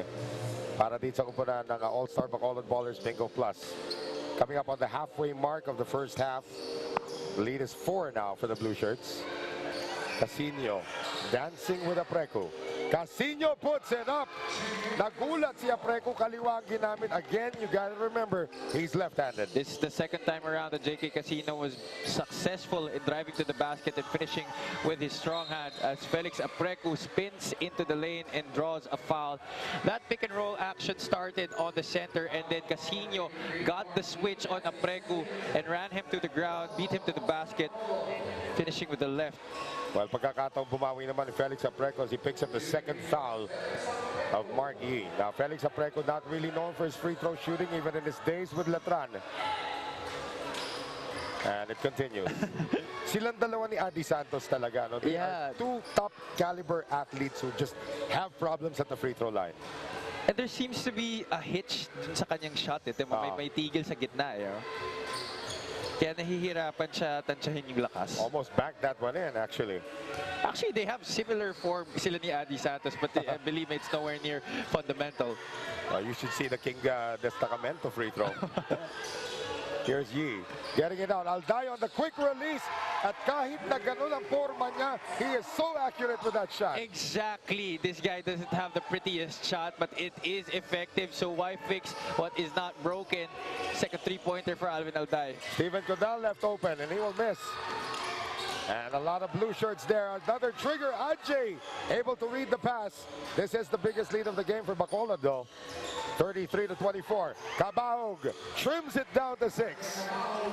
para dito sa kupunan ng AllStar Bacolod Ballers BingoPlus. Coming up on the halfway mark of the first half. The lead is 4 now for the blue shirts. Casino dancing with Apreco. Casino puts it up. Nagulat si Apreco, kaliwa ang ginamit. Again, you gotta remember, he's left-handed. This is the second time around that JK Casino was successful in driving to the basket and finishing with his strong hand as Felix Apreco spins into the lane and draws a foul. That pick and roll action started on the center, and then Casino got the switch on Apreco and ran him to the ground, beat him to the basket, finishing with the left. Well, pagkakataong bumawi naman ni Felix Apreco as he picks up the second foul of Mark Yee. Now, Felix Apreco not really known for his free throw shooting even in his days with Letran. And it continues. Silang dalawa ni Adi Santos talaga. No? They are two top caliber athletes who just have problems at the free throw line. And there seems to be a hitch dun sa kanyang shot. May tigil sa gitna. Kaya nahihirapan siya tansyahin yung lakas. Almost backed that one in, actually. Actually, they have similar form sila ni Adi Santos, but I believe it's nowhere near fundamental. You should see the King Destacamento free throw. Here's Yee, getting it out. Alday on the quick release. At kahit na ganun ang forma niya, he is so accurate with that shot. Exactly. This guy doesn't have the prettiest shot, but it is effective. So why fix what is not broken? Second three-pointer for Alwin Alday. Steven Codal left open, and he will miss. And a lot of blue shirts there. Another trigger. Ajay able to read the pass. This is the biggest lead of the game for Bacolod, though. 33-24. Cabahug trims it down to 6.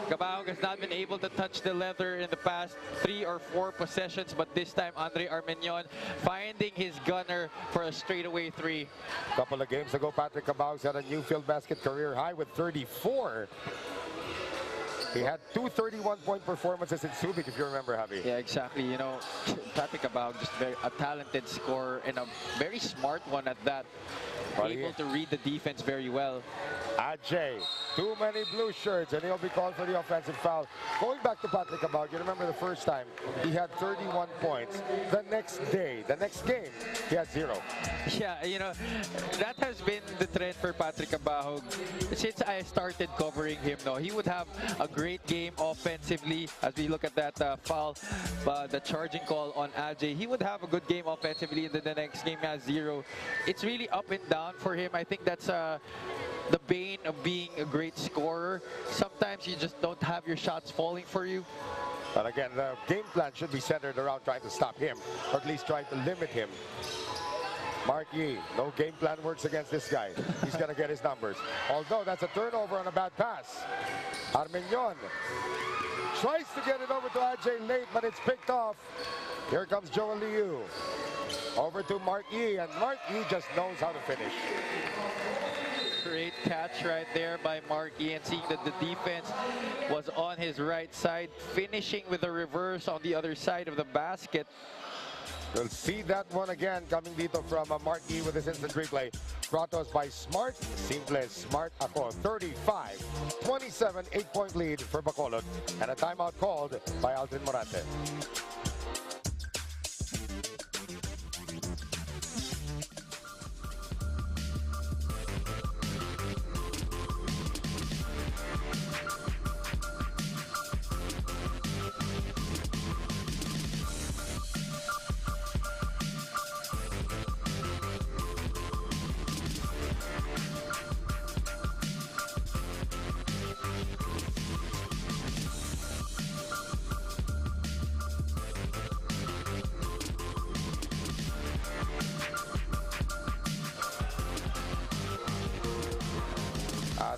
Cabahug has not been able to touch the leather in the past 3 or 4 possessions, but this time Andre Armenion finding his gunner for a straightaway 3. A couple of games ago, Patrick Cabahug had a new Filbasket career high with 34. He had 2 31-point performances in Subic, if you remember, Javi. Yeah, exactly. You know, Patrick Cabahug, just a talented scorer and a very smart one at that. Able to read the defense very well. Ajay, too many blue shirts, and he'll be called for the offensive foul. Going back to Patrick Cabahug, you remember the first time he had 31 points. The next day, the next game, he had 0. Yeah, you know, that has been the trend for Patrick Cabahug since I started covering him. No, he would have a great game offensively. As we look at that foul, the charging call on Ajay, he would have a good game offensively, and then the next game has 0. It's really up and down for him. I think that's the bane of being a great scorer. Sometimes you just don't have your shots falling for you. But again, the game plan should be centered around trying to stop him, or at least trying to limit him. Mark Yee, no game plan works against this guy. He's going to get his numbers. Although that's a turnover on a bad pass. Armenion tries to get it over to Ajay late, but it's picked off. Here comes Joel Liu. Over to Mark Yee, and Mark Yee just knows how to finish. Great catch right there by Mark Yee, and seeing that the defense was on his right side, finishing with a reverse on the other side of the basket. We'll see that one again coming dito from Mark Yee with his instant replay. Brought to us by Smart. Simple Smart ako. 35-27, 8-point lead for Bacolod. And a timeout called by Aldrin Morante.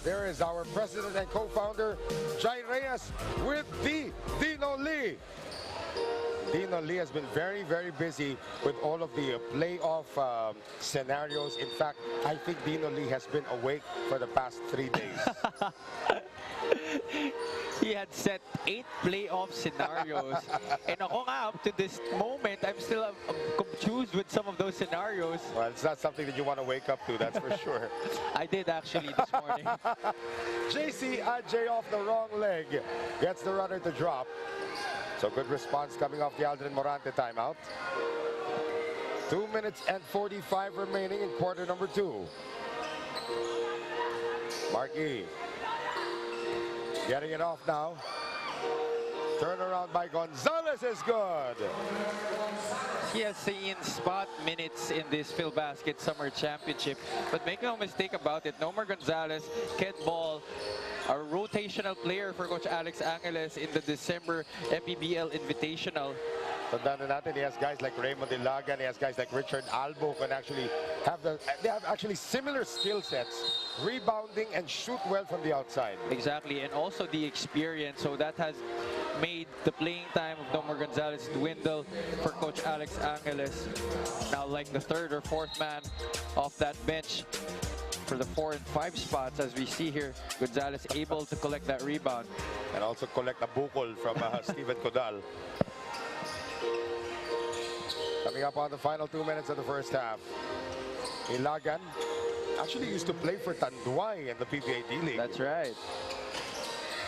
There is our president and co-founder, Jai Reyes, with Dino Lee. Dino Lee has been very, very busy with all of the playoff scenarios. In fact, I think Dino Lee has been awake for the past 3 days. He had set 8 playoff scenarios. And ako nga, up to this moment, I'm still confused with some of those scenarios. Well, it's not something that you want to wake up to, that's for sure. I did actually this morning. JC Ajay off the wrong leg. Gets the runner to drop. So good response coming off the Aldrin Morante timeout. 2 minutes and 45 remaining in quarter number 2. Marquis getting it off now. Turnaround by Gonzalez is good. He has seen spot minutes in this Filbasket Summer Championship. But make no mistake about it, Nomar Gonzalez can ball, a rotational player for Coach Alex Angeles in the December MPBL Invitational. Tandaan na natin, he has guys like Raymond Ilagan, he has guys like Richard Albo who can actually have they have actually similar skill sets, rebounding and shoot well from the outside. Exactly, and also the experience. So that has made the playing time of Nomar Gonzalez dwindle for Coach Alex Angeles. Now like the 3rd or 4th man off that bench for the 4 and 5 spots, as we see here, Gonzalez able to collect that rebound. And also collect a bukol from Steven Codal. Coming up on the final 2 minutes of the first half. Ilagan actually used to play for Tanduay in the PBA D-League. That's right.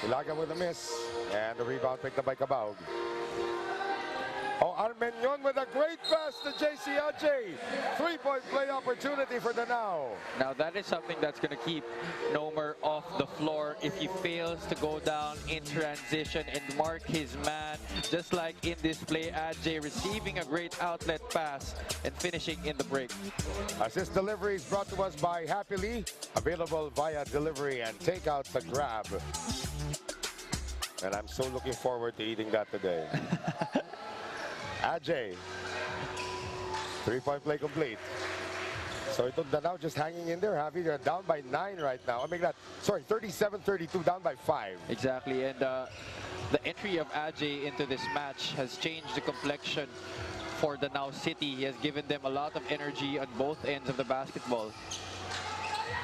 Ilagan with a miss. And the rebound picked up by Cabahug. Oh, Armenion with a great pass to JC Ajay. 3-point play opportunity for Danao. Now that is something that's going to keep Nomar off the floor if he fails to go down in transition and mark his man. Just like in this play, Ajay receiving a great outlet pass and finishing in the break. Assist delivery is brought to us by Happily. Available via delivery and takeout to grab. And I'm so looking forward to eating that today. Ajay, 3-point play complete. So itong Danao just hanging in there, Javi. They're down by 9 right now. I mean, 37-32, down by 5. Exactly, and the entry of Ajay into this match has changed the complexion for Danao City. He has given them a lot of energy on both ends of the basketball.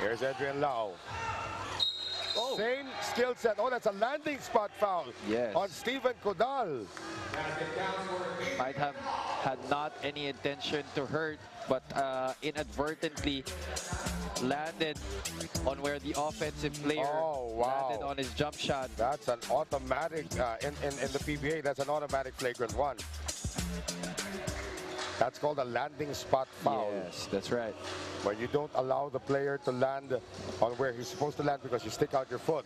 Here's Adrian Lau. Oh. Same skill set. Oh, that's a landing spot foul on Steven Codal. Might have had not any intention to hurt, but inadvertently landed on where the offensive player landed on his jump shot. That's an automatic, in the PBA, that's an automatic flagrant 1. That's called a landing spot foul. Yes, that's right. Where you don't allow the player to land on where he's supposed to land because you stick out your foot.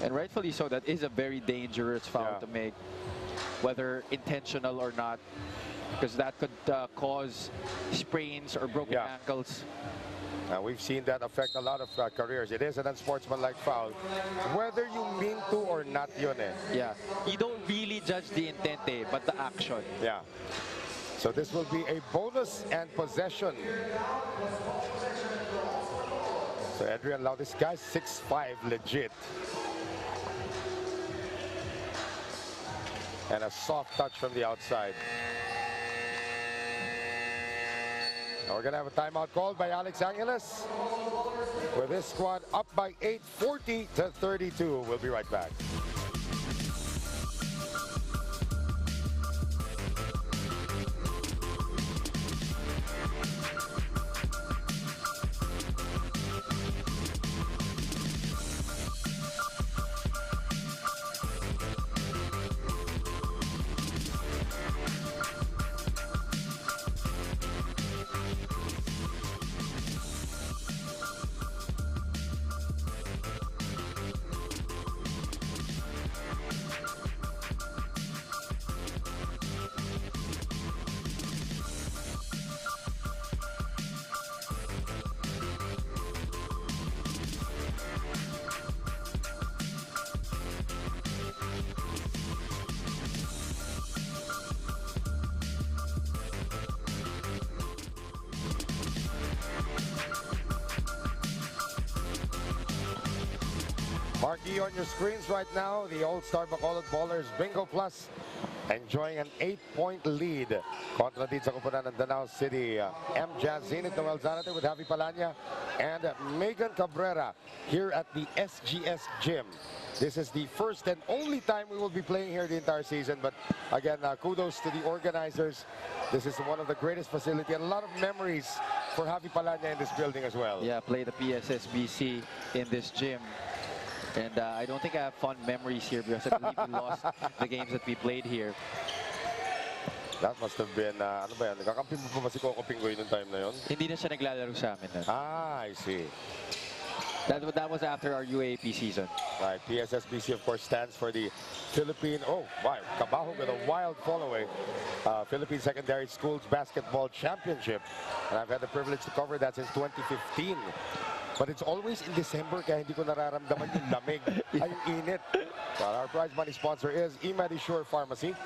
And rightfully so, that is a very dangerous foul to make, whether intentional or not, because that could cause sprains or broken ankles. We've seen that affect a lot of careers. It is an unsportsmanlike foul, whether you mean to or not yun eh. Yeah, you don't really judge the intent eh, but the action. Yeah. So this will be a bonus and possession. So Adrian Lau, this guy's 6'5", legit. And a soft touch from the outside. Now we're going to have a timeout called by Alex Angeles. With this squad up by 8, 40-32. We'll be right back. Marquee on your screens right now, the AllStar Bacolod Ballers BingoPlus enjoying an 8-point lead kontra din sa kupunan ng Danao City. MJAS Zenith Noel Zanate with Javi Palanya and Megan Cabrera here at the SGS Gym. This is the first and only time we will be playing here the entire season, but again, kudos to the organizers. This is one of the greatest facility and a lot of memories for Javi Palanya in this building as well. Yeah, play the PSSBC in this gym. And I don't think I have fond memories here because I believe we lost the games that we played here. That must have been, ano ba yan? Nakakampi mo pa ba si Coco Pinggoy noong time na yon? Hindi na siya naglalaro sa amin nun. Ah, I see. That was after our UAP season. Right, PSSBC of course stands for the Philippine, Cabahug with a wild follow-away. Philippine Secondary Schools Basketball Championship. And I've had the privilege to cover that since 2015. But it's always in December kaya hindi ko nararamdaman yung lamig, ay yung init. Well, our prize money sponsor is eMedisure Pharmacy.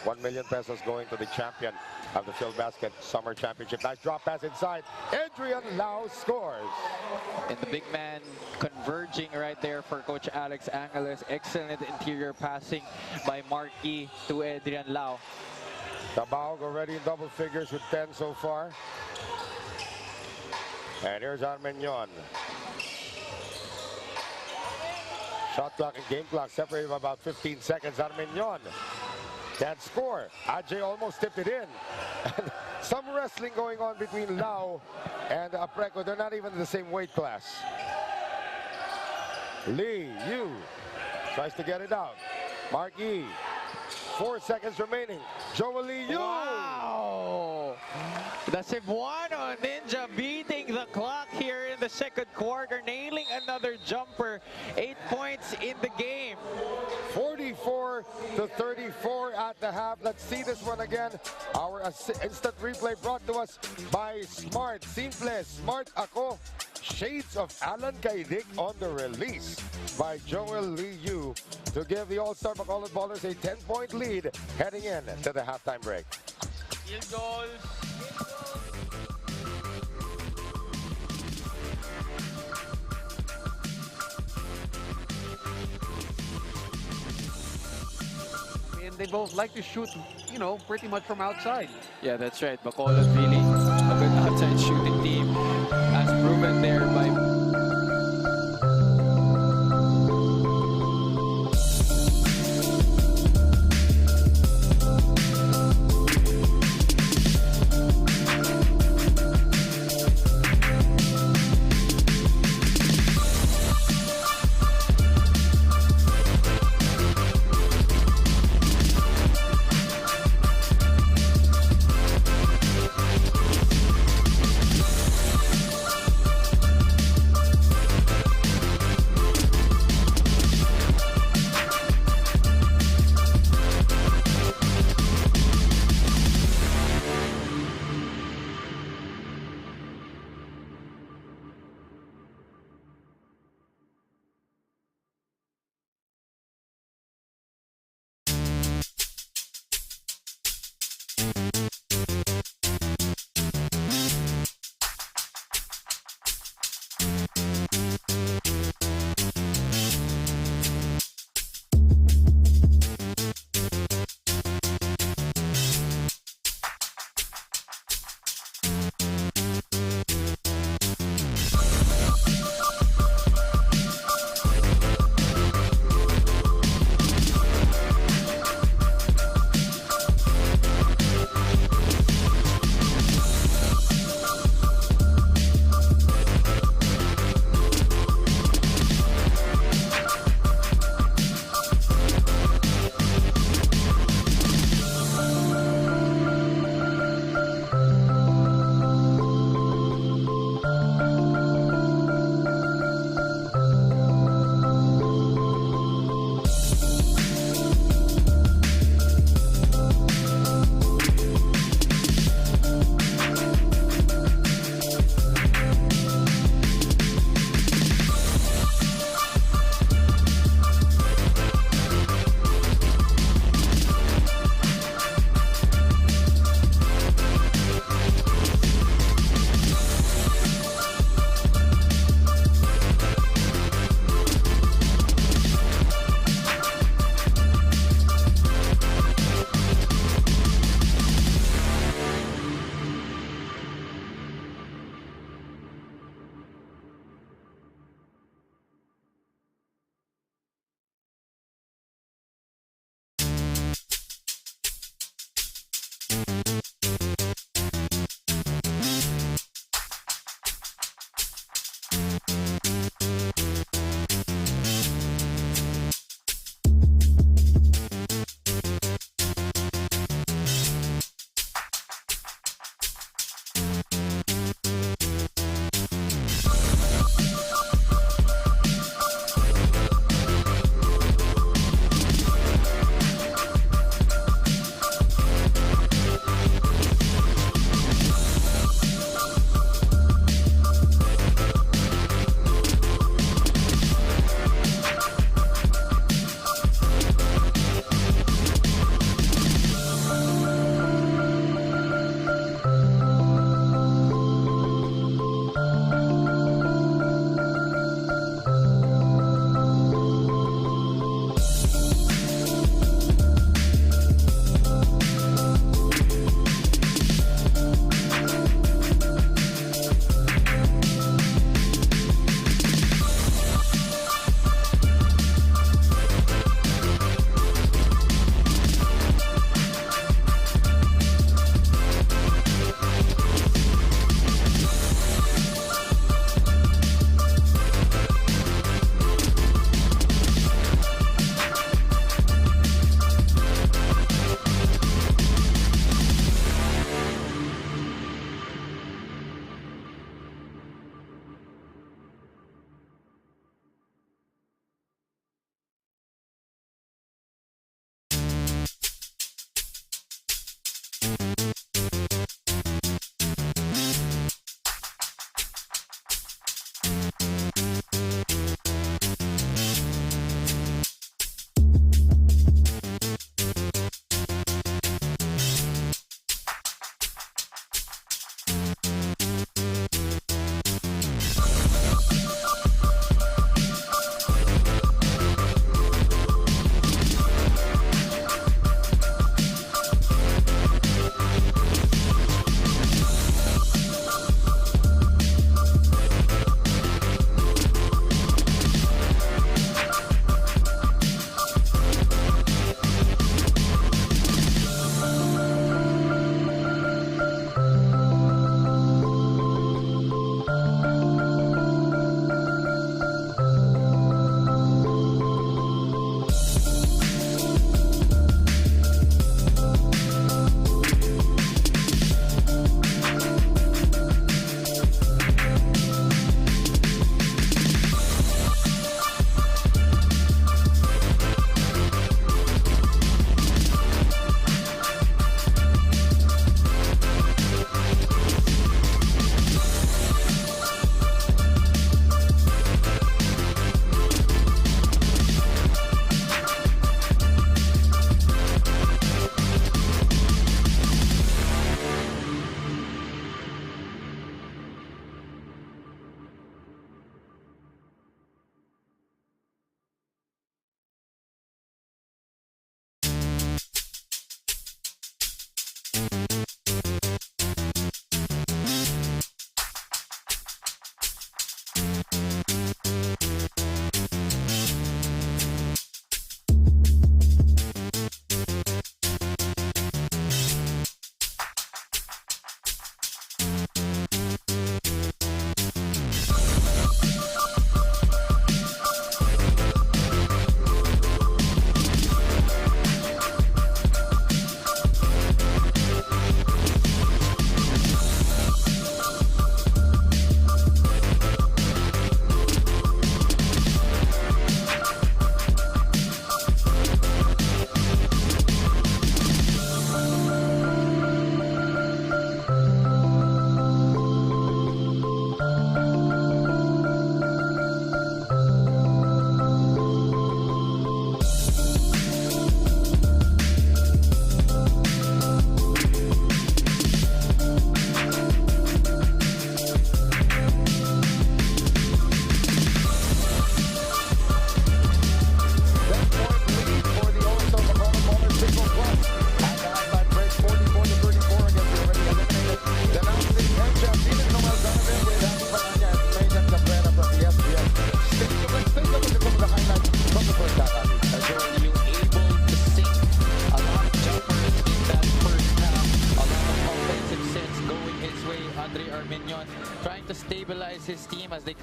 1 million pesos going to the champion of the Filbasket Summer Championship. Nice drop pass inside. Adrian Lau scores. And the big man converging right there for Coach Alex Angeles. Excellent interior passing by Marquis to Adrian Lau. Cabahug already in double figures with 10 so far. And here's Armenyon. Shot clock and game clock separated by about 15 seconds. Armenyon can't score. Ajay almost tipped it in. Some wrestling going on between Lau and Apreco. They're not even in the same weight class. Lee Yu tries to get it out. Marquis. 4 seconds remaining. Joel Lee Yu. Wow! The Cebuano Ninja beating the clock here in the second quarter, nailing another jumper. 8 points in the game. 44-34 at the half. Let's see this one again. Our instant replay brought to us by Smart. Simple, Smart Ako. Shades of Alan Kaidik on the release by Joel Lee Yu to give the AllStar Bacolod Ballers a 10-point lead heading in to the halftime break. Field goal. And they both like to shoot, you know, pretty much from outside. Yeah, that's right. Bacolod really a good outside shooting team, as proven there by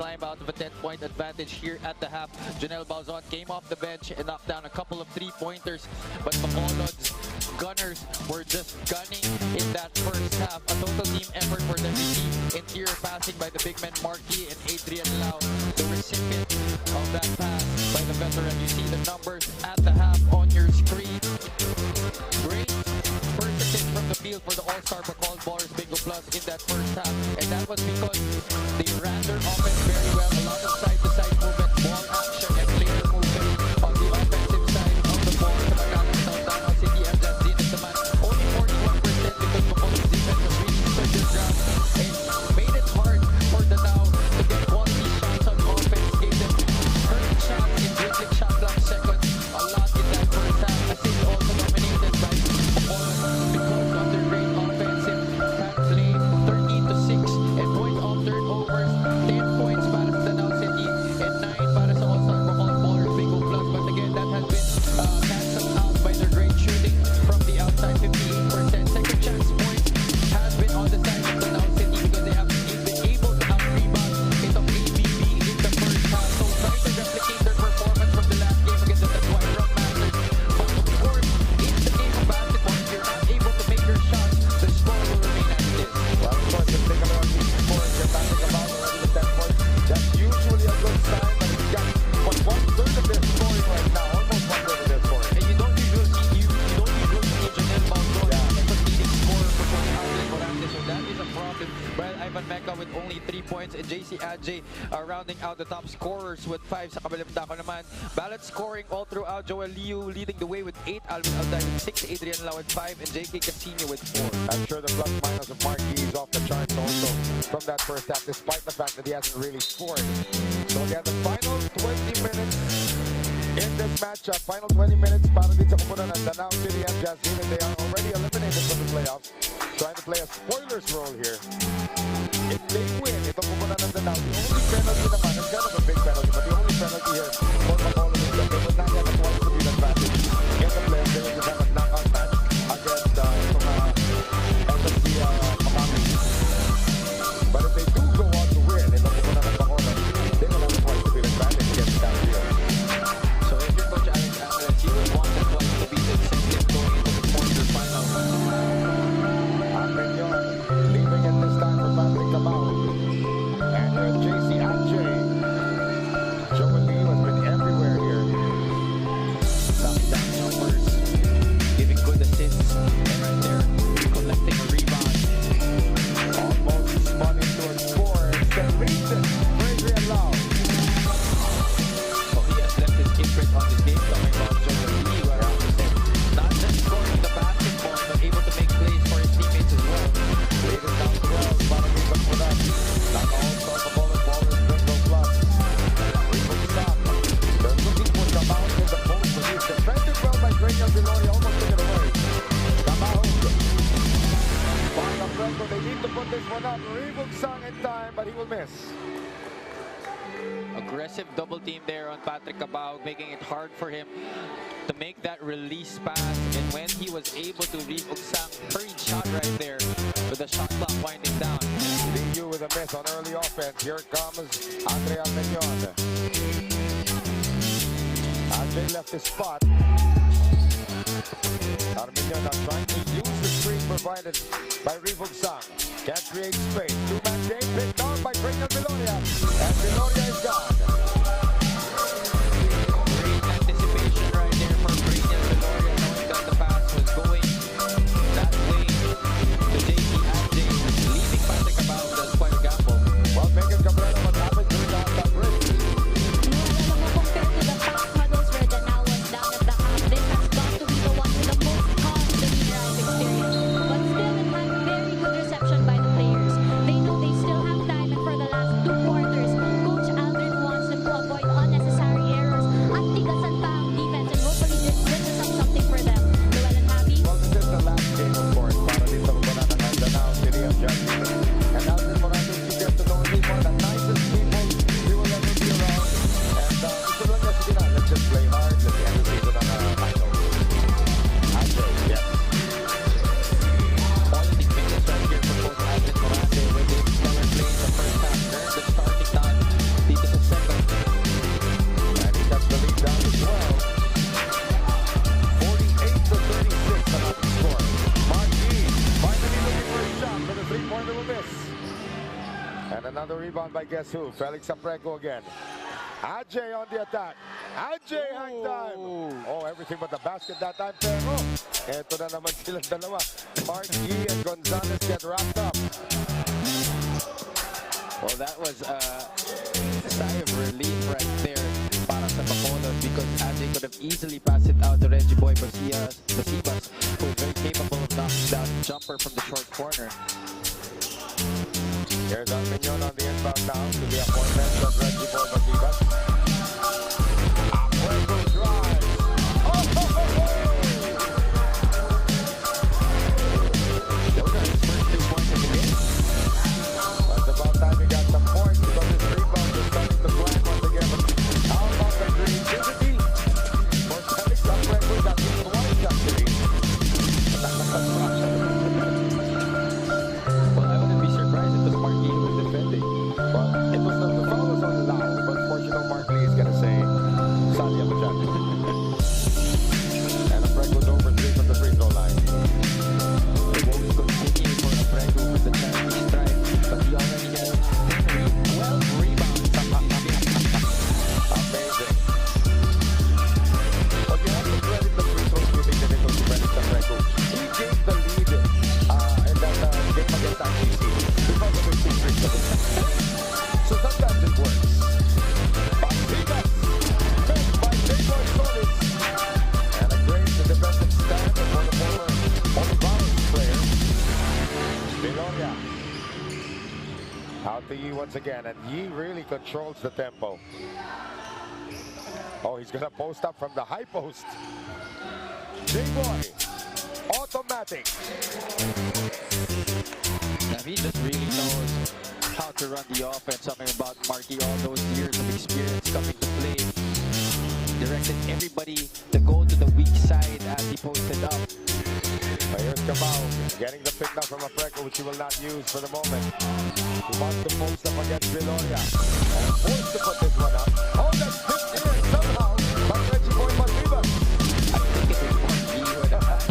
climb out of a 10-point advantage here at the half. Janelle Balzon came off the bench and knocked down a couple of three-pointers, but Bacolod's Gunners were just gunning in that first half. A total team effort for them. You see interior passing by the big men Marky and Adrian Lau, the recipient of that pass by the veteran. You see the numbers at the half on your screen. Great first assist from the field for the AllStar Bacolod Ballers BingoPlus in that first half, and that was because they ran their offense very well. A lot of side-to-side movement, ball action, and player movement on the offensive side of the ball. Sa Danao City, MJAS Zenith naman, only 41% because Bacolod's defense was really stood their ground and made it hard for Danao to get quality shots on offense. Gave them perfect shots in dribbling shot clock seconds. A lot in that first half. Assist also dominated by Bacolod because of their great offensive play. 13-6 and points off turnovers. 10 points para sa Danao City and 9 para sa AllStar Bacolod Ballers BingoPlus. But again, that has been cancelled out by their great shooting from the outside. 58%. Second chance points has been on the side of Danao City because they have been able to out-rebound it of ABB in the first half. So trying to replicate their performance from the last game against the Tanduay Rum Masters. But of course, in the game of basketball, if you're not able to make your shots, the score will remain as it is. Well, of course, if they come around these scores, they're passing about already with 10 points. That's usually a good sign, but it's got one-third of their scoring right now, almost one-third of their scoring. And you don't usually see Janelle Balzon as a leading scorer for Alwin Alday, so that is a problem. Well, Ivan Mecca with only 3 points and JC Adjay rounding out the top scorers with 5 sa kabilang dako naman. Balance scoring all throughout. Joel Liu leading the way with 8, Alwin Alday with 6, Adrian Lau with 5, and JK Casino with 4. I'm sure the plus-minus of Marky is off the charts also from that first half, despite the fact that he hasn't really scored. So again, the final 20 minutes in this matchup, final 20 minutes para din sa kupunan ng Danao City and MJAS Zenith. They are already eliminated from the playoffs. Trying to play a spoilers role here. If they win, itong kupunan ng Danao, the only penalty naman, it's kind of a big penalty, but the only penalty here for Bacolod is that they would not get a quality to be an advantage in the playoffs. They would just have a knockout match against itong SSC Makati. But if they do go on to win, itong kupunan ng Bacolod, they will have a quality to be an advantage against that field. So if you're Coach Alex Ameles, you would want that one to be the incentive going into the quarterfinals. Leaving at this time for Cabahug. And JC Adjay. Joel Lee has been everywhere here. Knocking down numbers, giving good assists, and right there, collecting a rebound. Almost spun into a score. Celebration for Adrian Lau. So he has left his imprint on this game, talking about Joel Lee, where not just scoring the basketball, but able to make plays for his teammates as well. Laid it down well para dito po na. Not AllStar Bacolod Ballers BingoPlus. They're looking for Cabahug in the post, but he's defended well by Grenier Viloria. Almost took it away. Cabahug. Final Fresco, they need to put this one up. Revok Sang in time, but he will miss. Aggressive double team there on Patrick Cabahug, making it hard for him to make that release pass. And when he was able to read Ugsang, hurried shot right there with the shot clock winding down. DU with a miss on early offense. Here comes Andre Armenion. Andre left his spot. Armenion now trying to use the screen provided by Revok Sang. Can't create space. Two-man game picked on by Grenier Viloria. And Viloria is gone. Great anticipation right there for Grenier Viloria, knowing that the pass was going that way to JC Adjay, leaving Patrick Cabahug. That's quite a gamble. Well, Megan Cabrera, what happened during the halftime break? Compared to the past huddles where Danao was down at the half, this has got to be the one with the most calm demeanor I've experienced. But still, it had very good reception by the players. They know they still have time, and for the last 2 quarters, Coach Aldrin wants them to rebound by guess who? Felix Apreco again. Ajay on the attack. Ajay hang time. Oh, everything but the basket that time. Pero, eto na naman silang dalawa. Mark G and Gonzalez get wrapped up. Well, that was a sigh of relief right there para sa Bacolod because Ajay could have easily passed it out to Reggie Boy Basibas, who is very capable of knocking down a jumper from the short corner. Here's Almignon on the inbound now to the appointment of Reggie Boy Basibas. Apuego drive. Oh, ho, ho, ho! Those are his first 2 points of the game. Well, it's about time he got some points because his rebound is starting to climb once again. How about the creativity for Felix Apuego? That is twice actually. Well, I wouldn't be surprised if it was Mark Lee who was defending. Well, it was the foul was on Lau, but fortunately Mark Lee is going to say, Salia Majan. And Apreco's over 3 from the free throw line. The woes continue for Apreco with the Chinese strike, but he already has 12 rebounds. Amazing. But you have to credit the free throws giving the nickel to Felix Apreco. He gave the lead in that game against ICC because of his 2 free throws. So sometimes it works. Basigas, fed by J-Boy Solis. And a great defensive stand for the former Olivares player. Viloria. Out to Yi once again, and Yi really controls the tempo. Oh, he's gonna post up from the high post. J-Boy, automatic. Now he just really knows how to run the offense. Something about Marky, all those years of experience coming to play. Directed everybody to go to the weak side as he posted up. Here's Cabahug getting the pick now from Apreco, which he will not use for the moment. He wants to post up against Viloria. And forced to put this one up. Oh, that's picked in somehow by Reggie Boy Basibas. I think it was Marky who had that.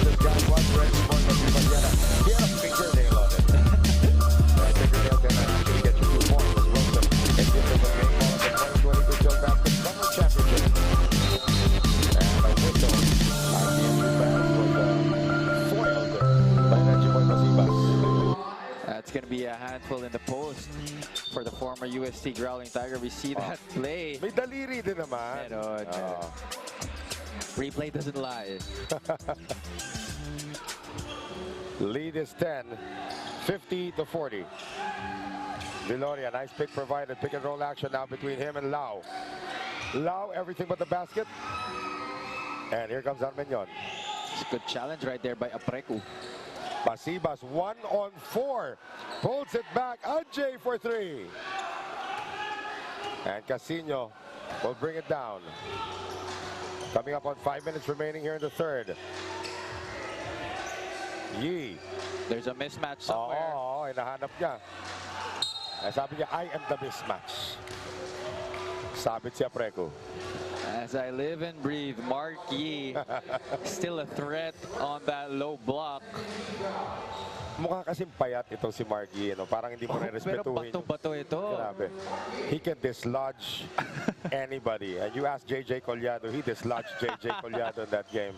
This guy was Reggie Boy Basibas. He had a fingernail on it. That fingernail can actually get you 2 points as well. So it gives us a game ball of the 2022 Filbasket Summer Championship. And a whistle. That's going to be a handful in the post for the former UST Growling Tiger. We see that play. May daliri din naman. Meron. Replay doesn't lie. Lead is 10, 50-40. Viloria, nice pick provided. Pick and roll action now between him and Lau. Lau, everything but the basket. And here comes Almignon. It's a good challenge right there by Apreco. Basibas 1-on-4. Pulls it back. Ajay for 3. And Casino will bring it down. Coming up on 5 minutes remaining here in the third. Yi. There's a mismatch somewhere. Oo, hinahanap niya. Sabi niya, I am the mismatch. Sabit si Apreco. As I live and breathe, Mark Yi still a threat on that low block. Mukha kasing payat itong si Mark Yi, no? Parang hindi mo Pero re-respetuhin. bato-bato ito. Grabe. He can dislodge anybody. And you ask JJ Collado, he dislodged JJ Collado in that game.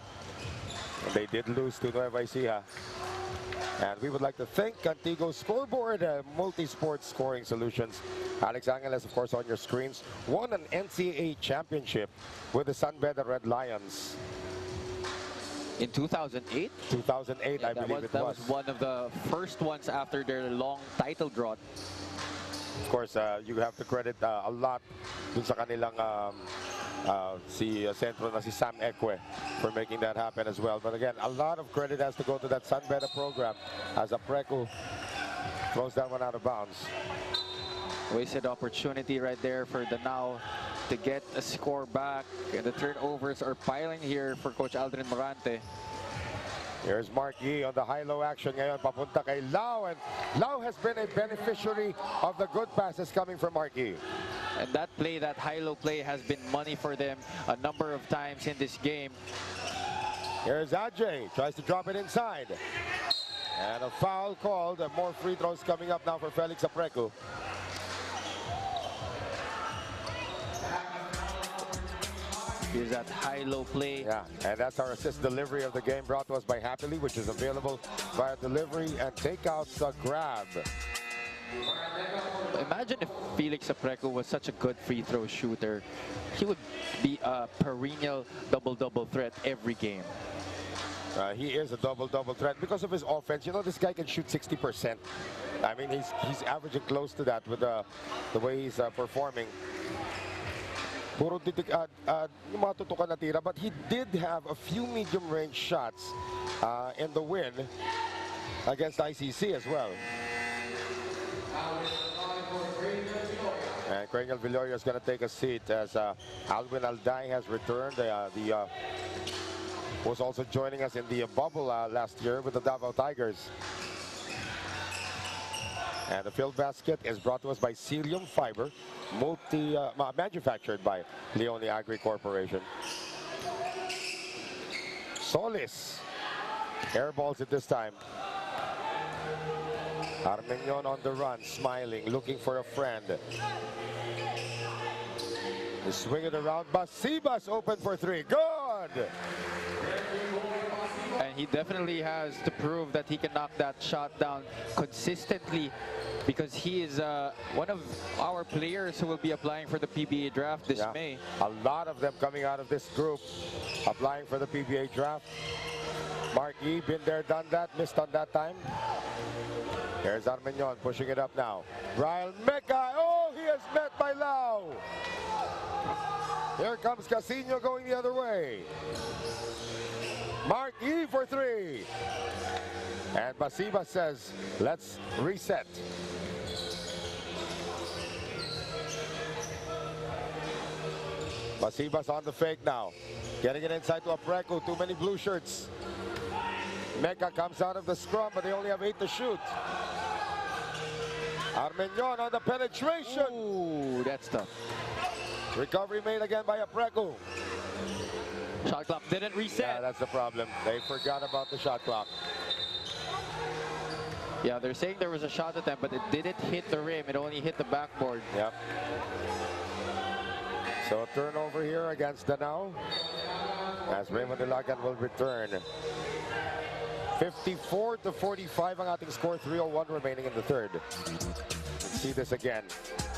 And they did lose to Nueva Ecija. And we would like to thank Contigo Scoreboard, multi-sport scoring solutions. Alex Angeles, of course, on your screens, won an NCAA championship with the San Beda Red Lions. In 2008? 2008, I believe it was. That was one of the first ones after their long title drought. Of course, you have to credit a lot dun sa kanilang si Centro na si Sam Ekwe for making that happen as well. But again, a lot of credit has to go to that San Beda program as Apreco throws that one out of bounds. Wasted opportunity right there for Danao to get a score back. And the turnovers are piling here for Coach Aldrin Morante. Here's Mark Yi on the high-low action ngayon, papunta kay Lau, and Lau has been a beneficiary of the good passes coming from Mark Yi. And that play, that high-low play, has been money for them a number of times in this game. Here's Ajay, tries to drop it inside. And a foul called. More free throws coming up now for Felix Aprecu. Here's that high-low play. Yeah, and that's our assist delivery of the game, brought to us by Happily, which is available via delivery and takeouts grab. Imagine if Felix Aprecu was such a good free throw shooter. He would be a perennial double-double threat every game. He is a double-double threat because of his offense. You know, this guy can shoot 60%. I mean, he's averaging close to that with the way he's performing. Puro titik yung mga tutukan na tira, but he did have a few medium-range shots in the win against ICC as well. And Cranial Villoria is going to take a seat as Alwin Alday has returned. Was also joining us in the bubble last year with the Davao Tigers. And the Filbasket is brought to us by Cilium Fiber, manufactured by Leone Agri Corporation. Solis, air balls at this time. Armeñon on the run, smiling, looking for a friend. The swing it around, Basibas open for three, good! And he definitely has to prove that he can knock that shot down consistently, because he is one of our players who will be applying for the PBA draft this May. A lot of them coming out of this group applying for the PBA draft. Mark E, been there, done that, missed on that time. Here's Armeñon pushing it up now. Ryle Mecca, oh, he is met by Lau. Here comes Casino going the other way. Mark E for three. And Basiba says, let's reset. Basibas on the fake now. Getting it inside to Aprecu. Too many blue shirts. Mecca comes out of the scrum, but they only have 8 to shoot. Armeñon on the penetration. Ooh, that's tough. Recovery made again by Aprecu. Shot clock didn't reset. Yeah, that's the problem. They forgot about the shot clock. Yeah, they're saying there was a shot attempt, but it didn't hit the rim. It only hit the backboard. Yep. So a turnover here against Danao, as Raymond Ilagan will return. 54-45 ang ating score, 3:01 remaining in the third. Let's see this again.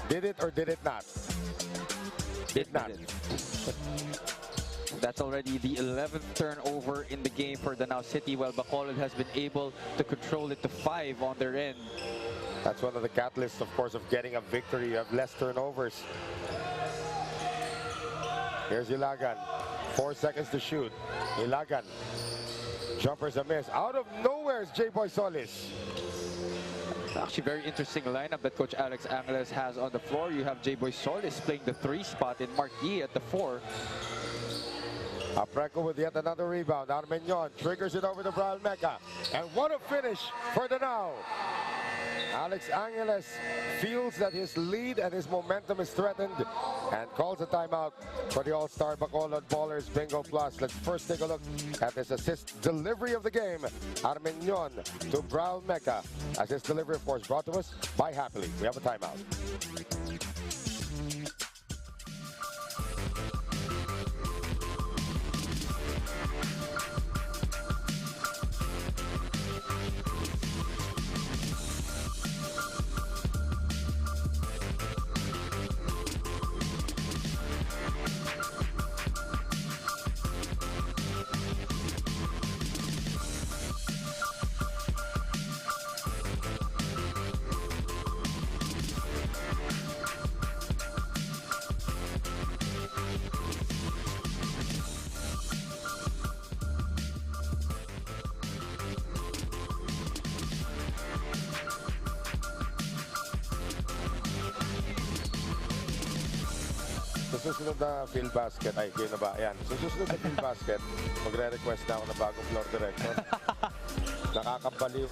Did it or did it not? Did not. That's already the 11th turnover in the game for Danao City, while Bacolod has been able to control it to 5 on their end. That's one of the catalysts, of course, of getting a victory. You have less turnovers. Here's Ilagan. 4 seconds to shoot. Ilagan. Jumper's a miss. Out of nowhere is J-Boy Solis. Actually, very interesting lineup that Coach Alex Angeles has on the floor. You have J-Boy Solis playing the 3 spot and Mark Yee at the 4. Aprecu with yet another rebound. Armeñon triggers it over to Brian Mecca. And what a finish for Danao. Alex Angeles feels that his lead and his momentum is threatened and calls a timeout for the AllStar Bacolod Ballers BingoPlus. Let's first take a look at this assist delivery of the game. Armeñon to Brian Mecca. Assist delivery, of course, brought to us by Happily. We have a timeout. Susunod na Filbasket, ay yun na ba? Ayan. Susunod na Filbasket, magre-request na ako ng bagong floor director. Nakakabaliw.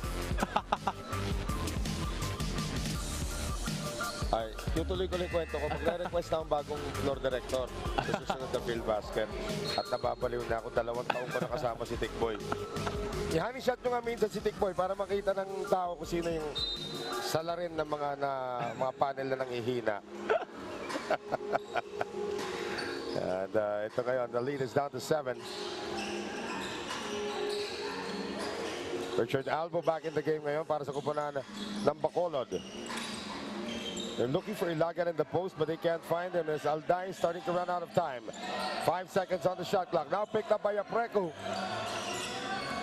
Ay, tutuloy ko lang kwento ko. Magre-request na akong bagong floor director sa susunod na Filbasket. At nababaliw na ako. 2 taon ko nakasama si Tikboy. I-honey shot nyo nga minsan si Tikboy para makita ng tao kung sino yung salarin ng mga panel na nanghihina. And ito ngayon, the lead is down to 7. Richard Albo back in the game ngayon para sa kupunan ng Bacolod. They're looking for Ilagan in the post, but they can't find him as Alday starting to run out of time. 5 seconds on the shot clock. Now picked up by Apreku.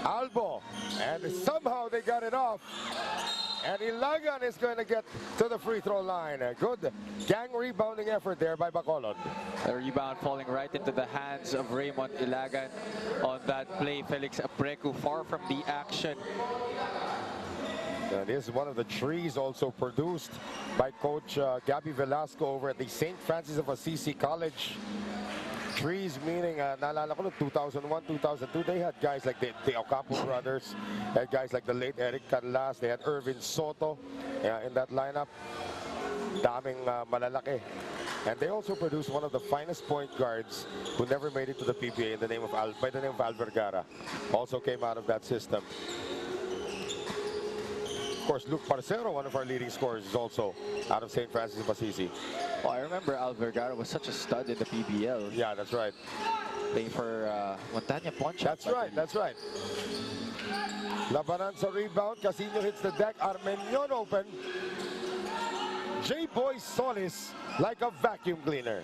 Albo, and somehow they got it off. And Ilagan is going to get to the free throw line. A good gang rebounding effort there by Bacolod. The rebound falling right into the hands of Raymond Ilagan on that play. Felix Apreku far from the action. And this is one of the trees also produced by Coach Gabby Velasco over at the St. Francis of Assisi College. Trees meaning, naalala ko, 2001, 2002, they had guys like the Ocampo brothers, they had guys like the late Eric Canlas, they had Irvin Soto in that lineup. Daming malalaki. And they also produced one of the finest point guards who never made it to the PBA in the name of by the name of Al Vergara. Also came out of that system. Of course, Luke Parcero, one of our leading scorers, is also out of St. Francis of Assisi. Oh, I remember Al Vergara was such a stud in the PBL. Yeah, that's right. Playing for Montana Poncha. That's right, that's right. Labanan sa rebound. Casino hits the deck. Armenion open. J-Boy Solis like a vacuum cleaner.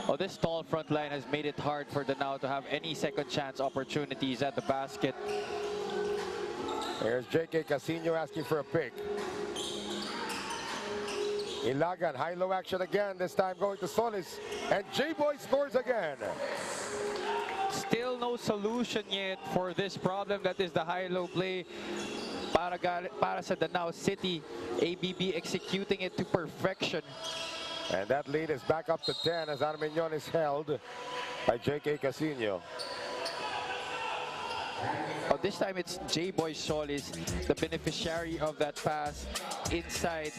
Oh, this tall front line has made it hard for Danao to have any second chance opportunities at the basket. There's J.K. Casino asking for a pick. Ilagan, high-low action again, this time going to Solis. And J-Boy scores again. Still no solution yet for this problem that is the high-low play para sa Danao City. ABB executing it to perfection. And that lead is back up to 10 as Armenion is held by J.K. Casino. Oh, this time it's J-Boy Solis, the beneficiary of that pass inside.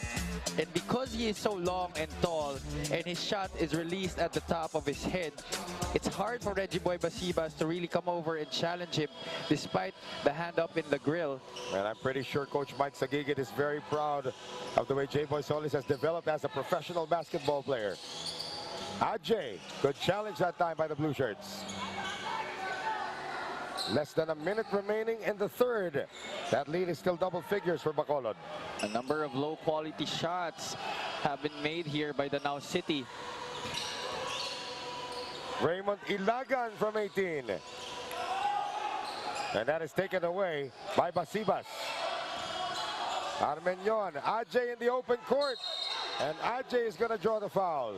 And because he is so long and tall and his shot is released at the top of his head, it's hard for Reggie Boy Basibas to really come over and challenge him despite the hand up in the grill. And I'm pretty sure Coach Mike Sagigit is very proud of the way J-Boy Solis has developed as a professional basketball player. Ajay, good challenge that time by the Blue Shirts. Less than a minute remaining in the third. That lead is still double figures for Bacolod. A number of low-quality shots have been made here by Danao City. Raymond Ilagan from 18. And that is taken away by Basibas. Armenion, Ajay in the open court. And Ajay is going to draw the foul.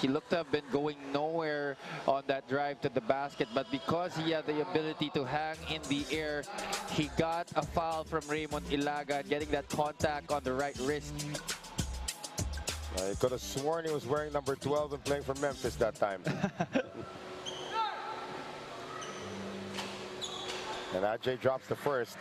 He looked to have been going nowhere on that drive to the basket, but because he had the ability to hang in the air, he got a foul from Raymond Ilagan, getting that contact on the right wrist. I could have sworn he was wearing number 12 and playing for Memphis that time. And Ajay drops the first.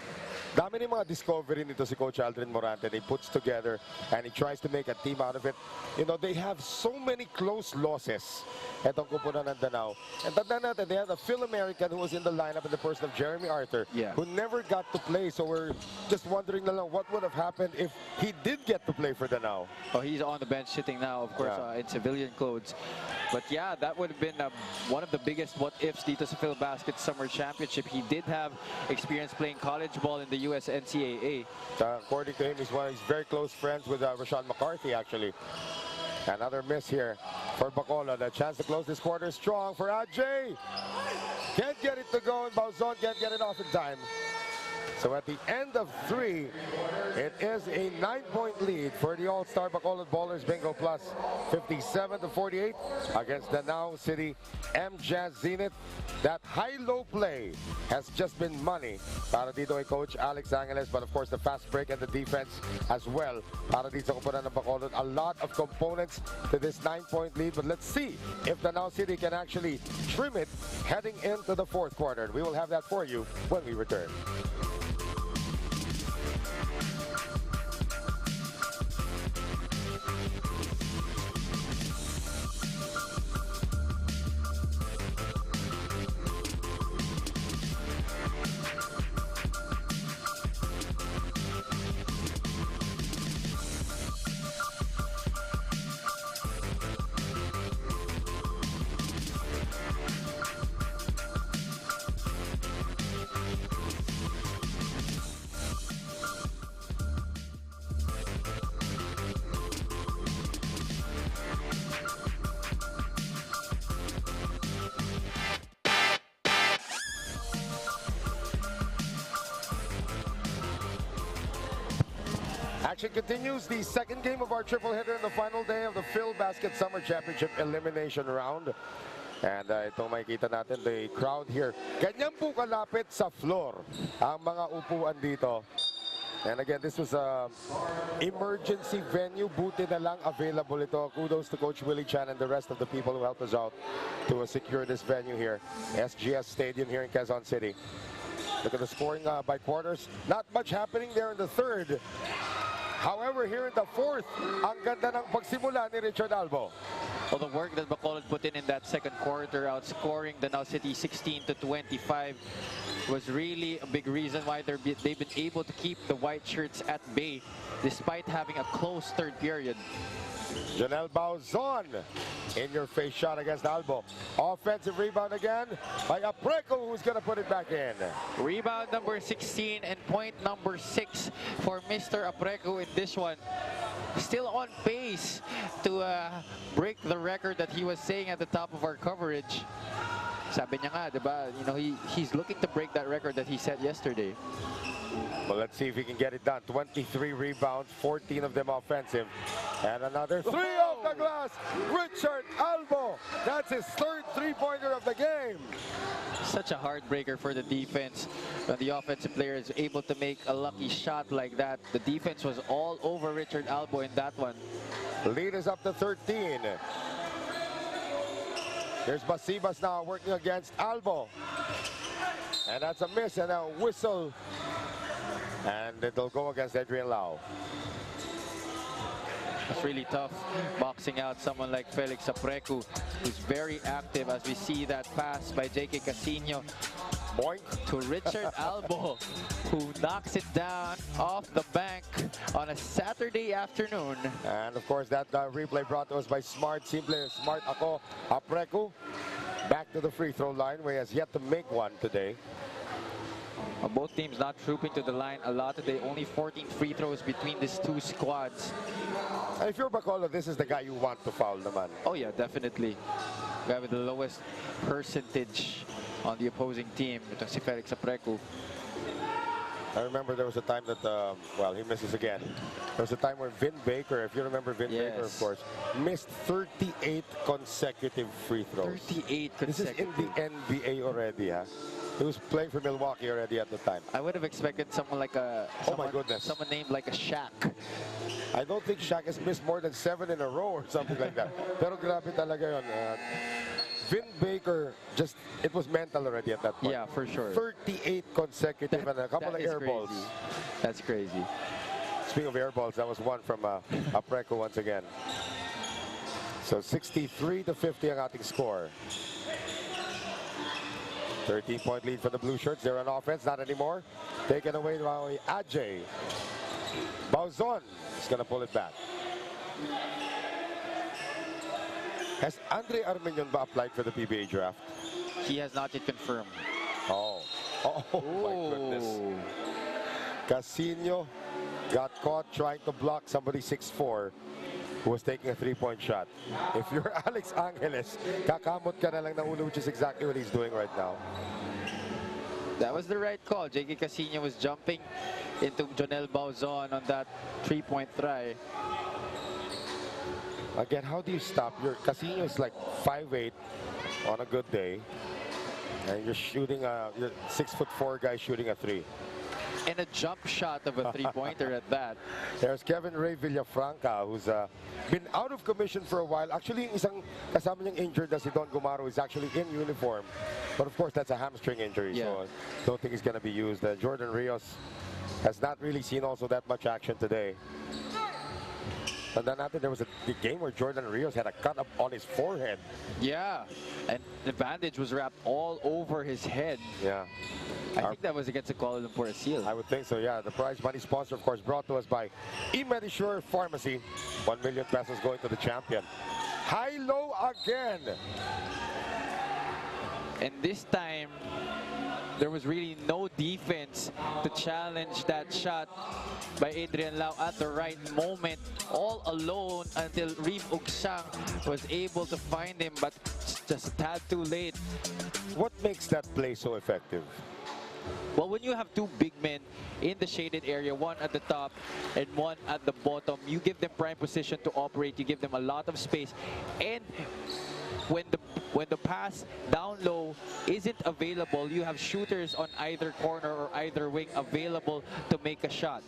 Dami ni mga discovery nito si Coach Aldrin Morante. He puts together and he tries to make a team out of it. You know, they have so many close losses. Etong kupunan ng Danao. And tandaan natin, they had a Phil-American who was in the lineup in the person of Jeremy Arthur, who never got to play. So we're just wondering na lang what would have happened if he did get to play for Danao. Oh, he's on the bench sitting now, of course, in civilian clothes. But yeah, that would have been one of the biggest what-ifs dito sa Filbasket Summer Championship. He did have experience playing college ball in the US NCAA. According to him, he's very close friends with Rashawn McCarthy, actually. Another miss here for Bacolod. A chance to close this quarter strong for Ajay. Can't get it to go, and Bauzon can't get it off in time. So at the end of 3, it is a 9-point lead for the AllStar Bacolod Ballers BingoPlus, 57-48 against Danao City MJAS Zenith. That high-low play has just been money para dito kay Coach Alex Angeles, but of course the fast break and the defense as well para dito sa kupunan ng Bacolod. A lot of components to this 9-point lead, but let's see if Danao City can actually trim it heading into the fourth quarter. We will have that for you when we return. action continues. The second game of our triple header in the final day of the Filbasket Summer Championship Elimination Round. And itong makikita natin, the crowd here, ganyan po kalapit sa floor ang mga upuan dito. And again, this was a emergency venue. Buti na lang available ito. Kudos to Coach Willie Chan and the rest of the people who helped us out to secure this venue here. SGS Stadium here in Quezon City. Look at the scoring by quarters. Not much happening there in the third. However, here in the fourth, ang ganda ng pagsimula ni Richard Albo. Well, the work that Bacolod put in that second quarter, outscoring Danao City 16-25, was really a big reason why they've been able to keep the white shirts at bay, despite having a close third period. Janelle Bauzon, in-your-face shot against Albo. Offensive rebound again by Apreco, who's going to put it back in. Rebound number 16 and point number 6 for Mr. Apreco in this one. Still on pace to break the record that he was saying at the top of our coverage. Sabi niya nga, diba? You know, he's looking to break that record that he set yesterday. Well, let's see if he can get it done. 23 rebounds, 14 of them offensive. And another three off the glass. Richard Albo. That's his third three-pointer of the game. Such a heartbreaker for the defense when the offensive player is able to make a lucky shot like that. The defense was all over Richard Albo in that one. Lead is up to 13. Here's Basibas now working against Albo. And that's a miss and a whistle. And it'll go against Adrian Lau. It's really tough boxing out someone like Felix Apreco, who's very active, as we see that pass by JK Casino. Boink. To Richard Albo, who knocks it down off the bank on a Saturday afternoon. And of course, that replay brought to us by Smart. Simple Smart ako. Apreco back to the free throw line, where he has yet to make one today. Both teams not trooping to the line a lot today. Only 14 free throws between these two squads. And if you're Bacolod, this is the guy you want to foul naman. Oh yeah, definitely. Guy with the lowest percentage on the opposing team. Ito si Felix Apreco. I remember there was a time that, well, he misses again. There was a time where Vin Baker, if you remember Vin Baker, of course, missed 38 consecutive free throws. 38 consecutive. This is in the NBA already, huh? He was playing for Milwaukee already at the time. I would have expected someone like a... Oh my goodness. Someone named like a Shaq. I don't think Shaq has missed more than 7 in a row or something like that. Pero grabe talaga yun. Vin Baker, just, it was mental already at that point. Yeah, for sure. 38 consecutive and a couple of air balls. That's crazy. Speaking of air balls, that was one from Apreco once again. So 63-50 ang ating score. 13-point lead for the blue shirts. They're on offense, not anymore. Taken away by Ajay. Bauzon is going to pull it back. Has Andre Armenian applied for the PBA draft? He has not yet confirmed. Oh my goodness. Casino got caught trying to block somebody 6'4", who was taking a three-point shot. If you're Alex Angeles, kakamot ka na lang ng ulo, which is exactly what he's doing right now. That was the right call. JK Casino was jumping into Jonel Bauzon on that three-point try. Again, how do you stop? Your Casino is like 5'8" on a good day, and you're shooting you're 6'4" guy shooting a three. And a jump shot of a three-pointer at that. There's Kevin Ray Villafranca, who's been out of commission for a while. Actually, isang kasama niyang injured na si Don Gumaro is actually in uniform. But of course, that's a hamstring injury, so I don't think he's going to be used. Jordan Rios has not really seen also that much action today. And then after there was a game where Jordan Rios had a cut up on his forehead. Yeah, and the bandage was wrapped all over his head. Yeah. I think that was against the Kuala Lumpur Seal. I would think so, yeah. The prize money sponsor, of course, brought to us by eMedisure Pharmacy. 1 million pesos going to the champion. High-low again. And this time, there was really no defense to challenge that shot by Adrian Lau at the right moment, all alone until Reem Ugsang was able to find him, but just a tad too late. What makes that play so effective? Well, when you have two big men in the shaded area, one at the top and one at the bottom, you give them prime position to operate. You give them a lot of space. And when the pass down low isn't available, you have shooters on either corner or either wing available to make a shot.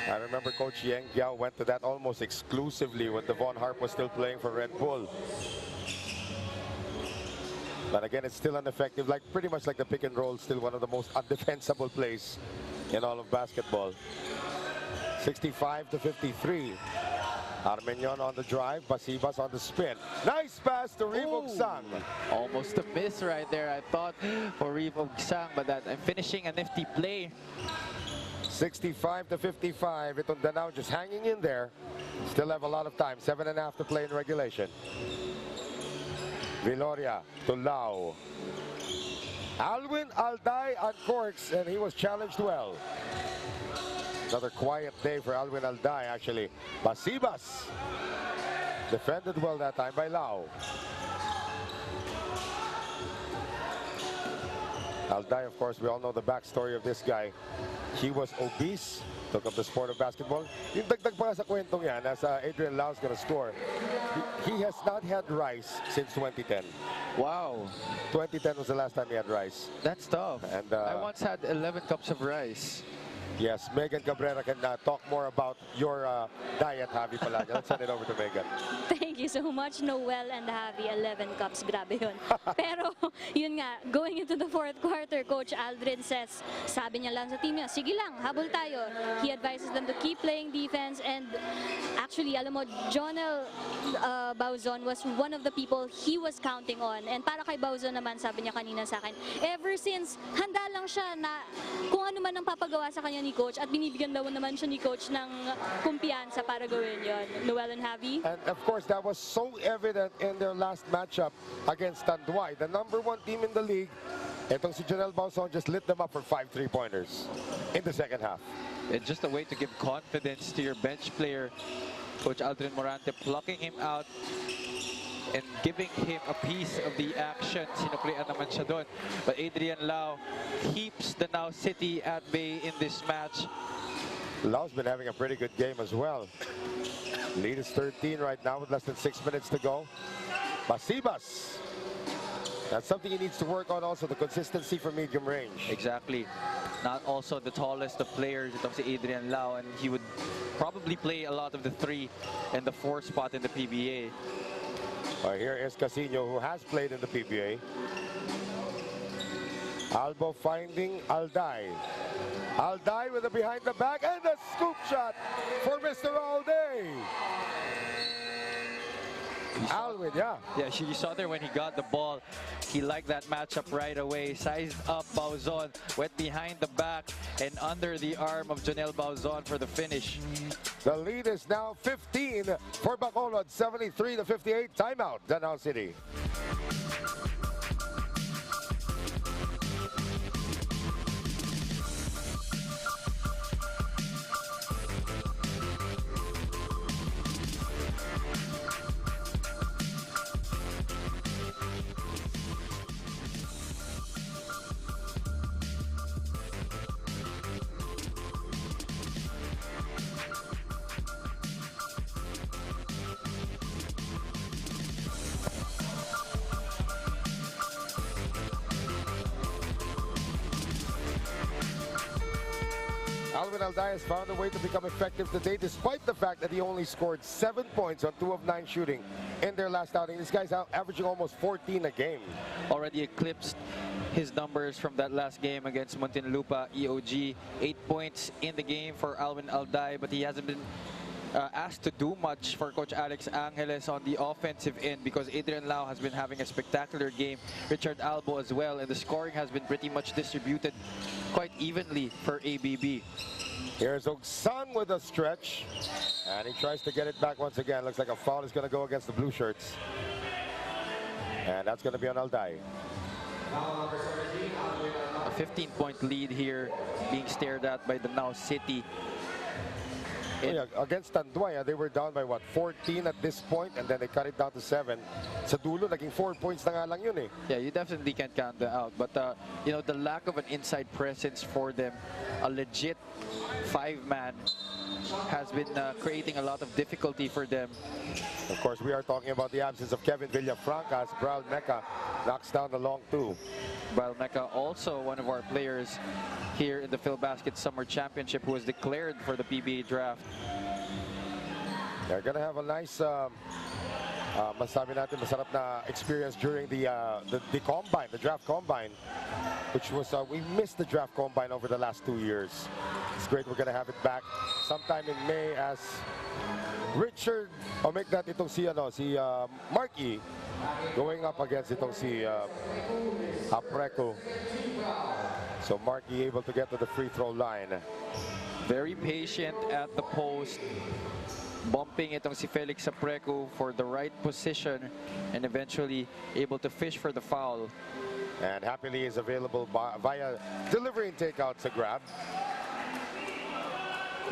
I remember Coach Yang Giao went to that almost exclusively when Devon Harp was still playing for Red Bull. But again, it's still ineffective, like pretty much like the pick and roll, still one of the most undefensible plays in all of basketball. 65-53. Armenian on the drive, Basibas on the spin. Nice pass to Reebok Sang. Almost a miss right there, I thought, for Reebok Sang, but that I'm finishing a nifty play. 65-55. Itong Danao just hanging in there. Still have a lot of time. 7.5 to play in regulation. Viloria to Lau. Alwin Alday uncorks, and he was challenged well. Another quiet day for Alwin Alday, actually. Basibas defended well that time by Lau. Alday, of course, we all know the backstory of this guy. He was obese, took up the sport of basketball. Yung dagdag pa sa kwentong yan, as Adrian Lau's gonna score, he has not had rice since 2010. Wow. 2010 was the last time he had rice. That's tough. And I once had 11 cups of rice. Yes, Megan Cabrera can talk more about your diet, Javi Palanya. Let's send it over to Megan. Thank you so much, Noel and Javi. 11 cups, grabe yun. Pero, yun nga, going into the fourth quarter, Coach Aldrin says, sabi niya lang sa team niya, sige lang, habol tayo. He advises them to keep playing defense, and actually, alam mo, Jonel Bauzon was one of the people he was counting on. And para kay Bauzon naman, sabi niya kanina sa akin, ever since, handa lang siya na kung ano man ang papagawa sa kanya ni Coach, at binibigyan daw naman siya ni Coach ng kumpiyansa para gawin yon. Noel and Javi? And of course, that was so evident in their last matchup against Tanduay, the #1 team in the league. Etong si Jonel Bauzon just lit them up for 5 3-pointers in the second half. It's just a way to give confidence to your bench player, Coach Aldrin Morante, plucking him out and giving him a piece of the action. Sinuplayan naman siya doon. But Adrian Lau keeps Danao City at bay in this match. Lau's been having a pretty good game as well. Lead is 13 right now with less than 6 minutes to go. Basibas. That's something he needs to work on also, the consistency for medium range. Exactly. Not also the tallest of players. Itong si Adrian Lau, and he would probably play a lot of the 3 and the 4 spot in the PBA. Here is Casino, who has played in the PBA. Albo finding Alday. Alday with a behind the back and a scoop shot for Mr. Alday. Alwin, yeah. Yeah, you saw there when he got the ball, he liked that matchup right away. Sized up Bauzon, went behind the back and under the arm of Jonel Bauzon for the finish. The lead is now 15 for Bacolod, 73-58. Timeout, Danao City. Alwin Alday has found a way to become effective today, despite the fact that he only scored 7 points on 2 of 9 shooting in their last outing. This guy's out averaging almost 14 a game. Already eclipsed his numbers from that last game against Muntinlupa EOG. 8 points in the game for Alwin Alday, but he hasn't been asked to do much for Coach Alex Angeles on the offensive end, because Adrian Lau has been having a spectacular game, Richard Albo as well, and the scoring has been pretty much distributed quite evenly for ABB. Here's Ogsang with a stretch, and he tries to get it back once again. Looks like a foul is going to go against the blue shirts, and that's going to be on Alday. A 15-point lead here being stared at by Danao City. Against Tanduay, they were down by what, 14 at this point, and then they cut it down to 7. Sa dulo, naging 4 points na nga lang yun eh. Yeah, you definitely can't count them out. But, you know, the lack of an inside presence for them, a legit 5-man, has been creating a lot of difficulty for them. Of course, we are talking about the absence of Kevin Villafranca as Bral Mecca knocks down the long 2. Bral Mecca, also one of our players here in the Filbasket Summer Championship, who was declared for the PBA draft. They're gonna have a nice, masabi natin, masarap na experience during the combine, the draft combine, which was, we missed the draft combine over the last 2 years. It's great we're gonna have it back sometime in May as Richard, make that itong si Marky going up against itong si Apreco. So Marky able to get to the free throw line. Very patient at the post, bumping itong si Felix Apreco for the right position, and eventually able to fish for the foul. And happily is available via delivery and takeout to grab.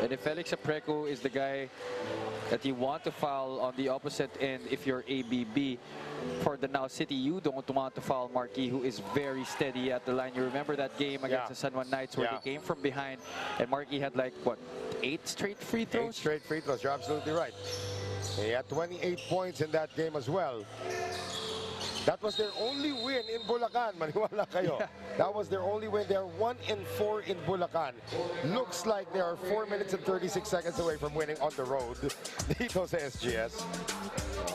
And if Felix Apreco is the guy that you want to foul on the opposite end, if you're ABB, for Danao City, you don't want to foul Marquis, who is very steady at the line. You remember that game against the San Juan Knights where they came from behind, and Marquis had like, what, 8 straight free throws? 8 straight free throws, you're absolutely right. He had 28 points in that game as well. That was their only win in Bulacan, maniwala kayo. That was their only win. They're 1-4 in Bulacan. Looks like they are 4 minutes and 36 seconds away from winning on the road. Dito sa SGS.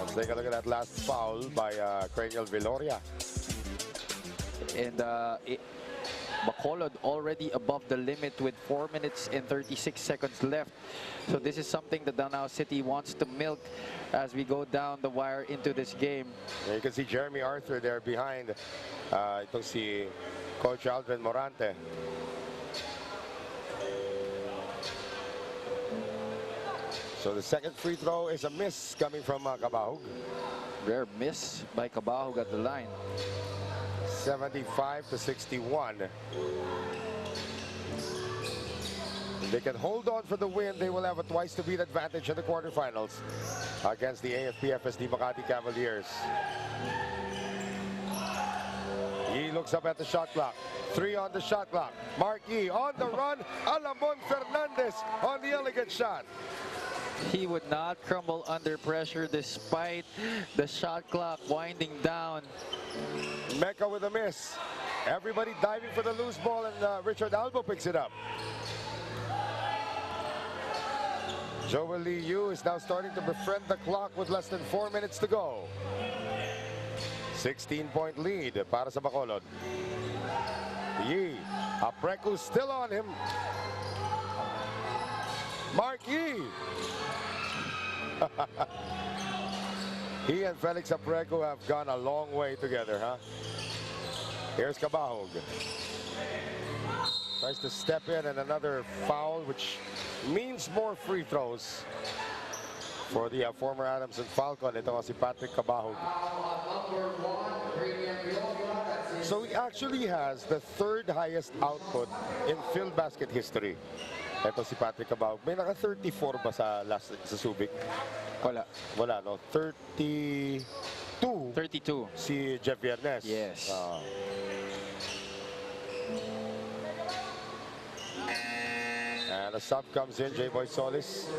Let's take a look at that last foul by Cranial Viloria. And Bacolod already above the limit with 4 minutes and 36 seconds left. So this is something that Danao City wants to milk as we go down the wire into this game. Yeah, you can see Jeremy Arthur there behind. Itong si Coach Aldrin Morante. So the second free throw is a miss coming from Cabahug. Rare miss by Cabahug at the line. 75-61. If they can hold on for the win, they will have a twice to beat advantage in the quarterfinals against the AFP FSD Makati Cavaliers. He looks up at the shot clock. 3 on the shot clock. Marquis on the run. Alamon Fernandez on the elegant shot. He would not crumble under pressure despite the shot clock winding down. Mecca with a miss. Everybody diving for the loose ball, and Richard Albo picks it up. Joel Lee Yu is now starting to befriend the clock with less than 4 minutes to go. 16-point lead para sa Bacolod. Yi, Apreco still on him. Marquis. He and Felix Apreco have gone a long way together, huh? Here's Cabahug. Tries to step in, and another foul, which means more free throws for the former Adams and Falcon. Ito si Patrick Cabahug. So he actually has the 3rd highest output in Filbasket history. Ito si Patrick Cabahug. May naka-34 ba sa last sa Subic? Wala. Wala, no? 32. 32. Si Jeff Viernes. Yes. And a sub comes in, J-Boy Solis.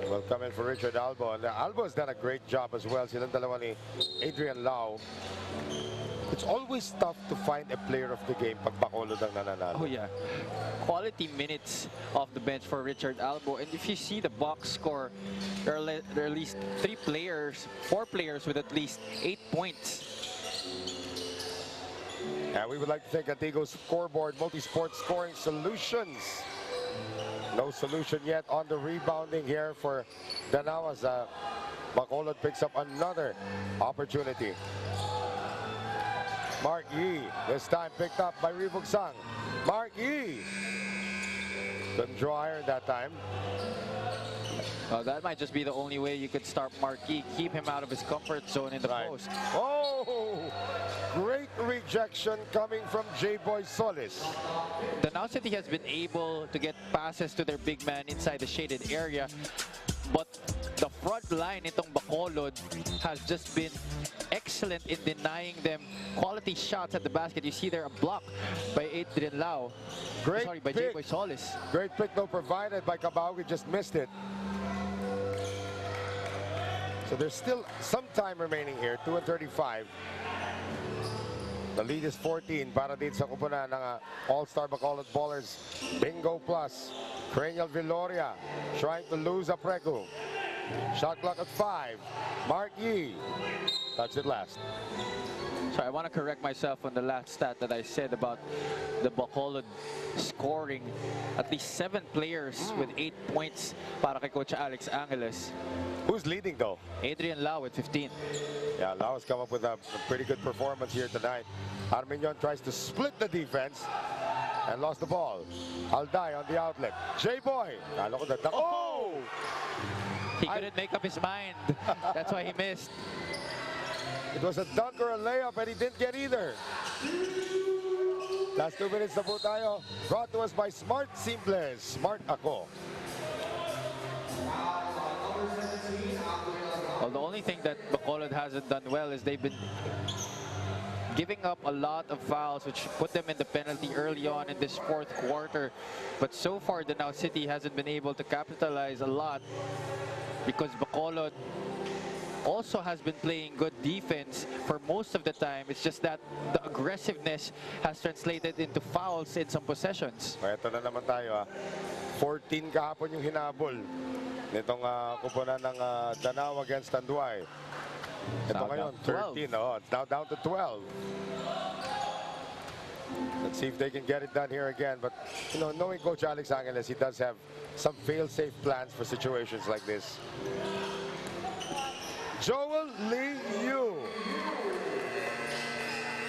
Will come in for Richard Albo. And Albo has done a great job as well. Silang dalawa ni Adrian Lau. It's always tough to find a player of the game pag Bacolod ang nananalo. Oh yeah. Quality minutes off the bench for Richard Albo. And if you see the box score, there are at least 4 players with at least 8 points. And we would like to thank Antigo's Scoreboard Multi-Sport Scoring Solutions. No solution yet on the rebounding here for Danao as Bacolod picks up another opportunity. Mark Yi, this time picked up by Ribug Sang. Mark Yi couldn't draw iron that time. That might just be the only way you could start Marquis. Keep him out of his comfort zone in the post. Oh, great reach rejection coming from J-Boy Solis. Danao City has been able to get passes to their big man inside the shaded area, but the front line itong Bacolod has just been excellent in denying them quality shots at the basket. You see there a block by Adrian Lau. By J-Boy Solis. Great pick though provided by Cabahug. He just missed it. So there's still some time remaining here, 2:35. The lead is 14 para dito sa kupunan ng AllStar Bacolod Ballers BingoPlus. Cranial Viloria trying to lose a Preku. Shot clock at 5. Mark Yee touched it last. So I want to correct myself on the last stat that I said about the Bacolod scoring. At least 7 players with 8 points para kay Coach Alex Angeles. Who's leading though? Adrian Lau with 15. Yeah, Lau has come up with a pretty good performance here tonight. Arminion tries to split the defense and lost the ball. Alday on the outlet. J-Boy. Oh! He couldn't make up his mind. That's why he missed. It was a dunk or a layup and he didn't get either. Last 2 minutes na po tayo. Brought to us by Smart Simples. Smart ako. Well, the only thing that Bacolod hasn't done well is they've been giving up a lot of fouls, which put them in the penalty early on in this 4th quarter. But so far, Danao City hasn't been able to capitalize a lot because Bacolod also has been playing good defense for most of the time. It's just that the aggressiveness has translated into fouls in some possessions. Ito na naman tayo. 14 kahapon yung hinabol nitong kupunan ng Danao against Tanduay. Ito ngayon, 13. Oh, it's now down to 12. Let's see if they can get it done here again. But, you know, knowing Coach Alex Angeles, he does have some fail-safe plans for situations like this. Joel Lee Yu.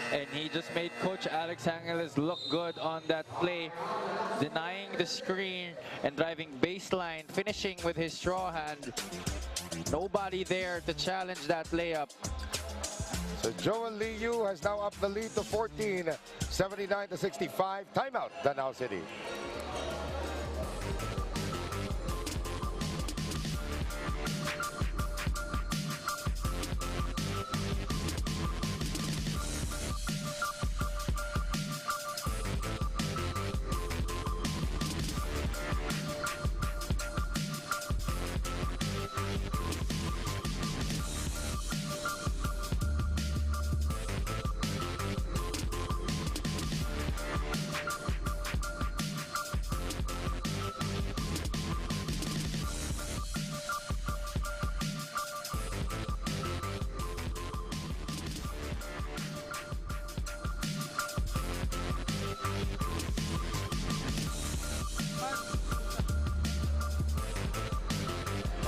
And he just made Coach Alex Angeles look good on that play, denying the screen and driving baseline, finishing with his straw hand. Nobody there to challenge that layup. So Joel Lee Yu has now upped the lead to 14, 79-65. Timeout, Danao City.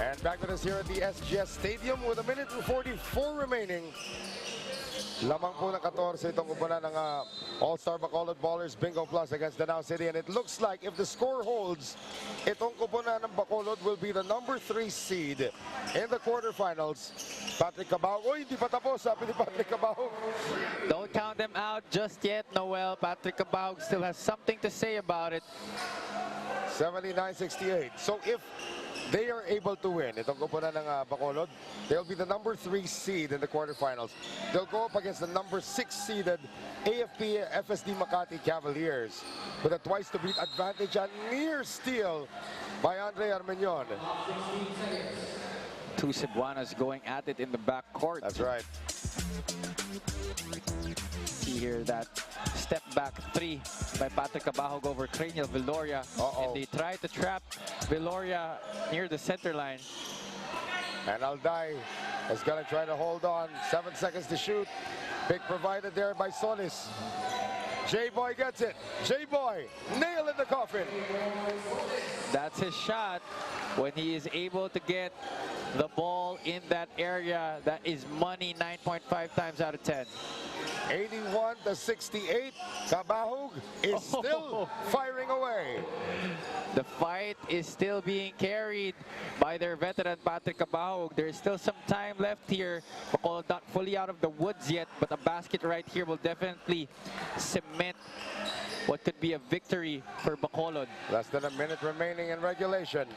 And back with us here at the SGS Stadium with 1:44 remaining. Lamang po ng 14 itong kupunan ng AllStar Bacolod Ballers BingoPlus against Danao City. And it looks like if the score holds, itong kupunan ng Bacolod will be the number 3 seed in the quarterfinals. Patrick Cabahug. Uy, hindi pa tapos, sabi ni Patrick Cabahug. Don't count them out just yet, Noel. Patrick Cabahug still has something to say about it. 79-68. So if they are able to win itong kupunan ng Bacolod, they'll be the number 3 seed in the quarterfinals. They'll go up against the number 6 seeded AFP FSD Makati Cavaliers with a twice-to-beat advantage and near steal by Andre Armenion. Two Cebuanas going at it in the backcourt. That's right. See here that step back 3 by Patrick Cabahug over Cranial Viloria. And they try to trap Viloria near the center line. And Alday is going to try to hold on. 7 seconds to shoot. Pick provided there by Solis. J-Boy gets it. J-Boy, nail in the coffin. That's his shot. When he is able to get the ball in that area, that is money 9.5 times out of 10. 81-68. Cabahug is still firing away. The fight is still being carried by their veteran Patrick Cabahug. There is still some time left here. Bacolod not fully out of the woods yet, but a basket right here will definitely cement what could be a victory for Bacolod. Less than a minute remaining in regulation.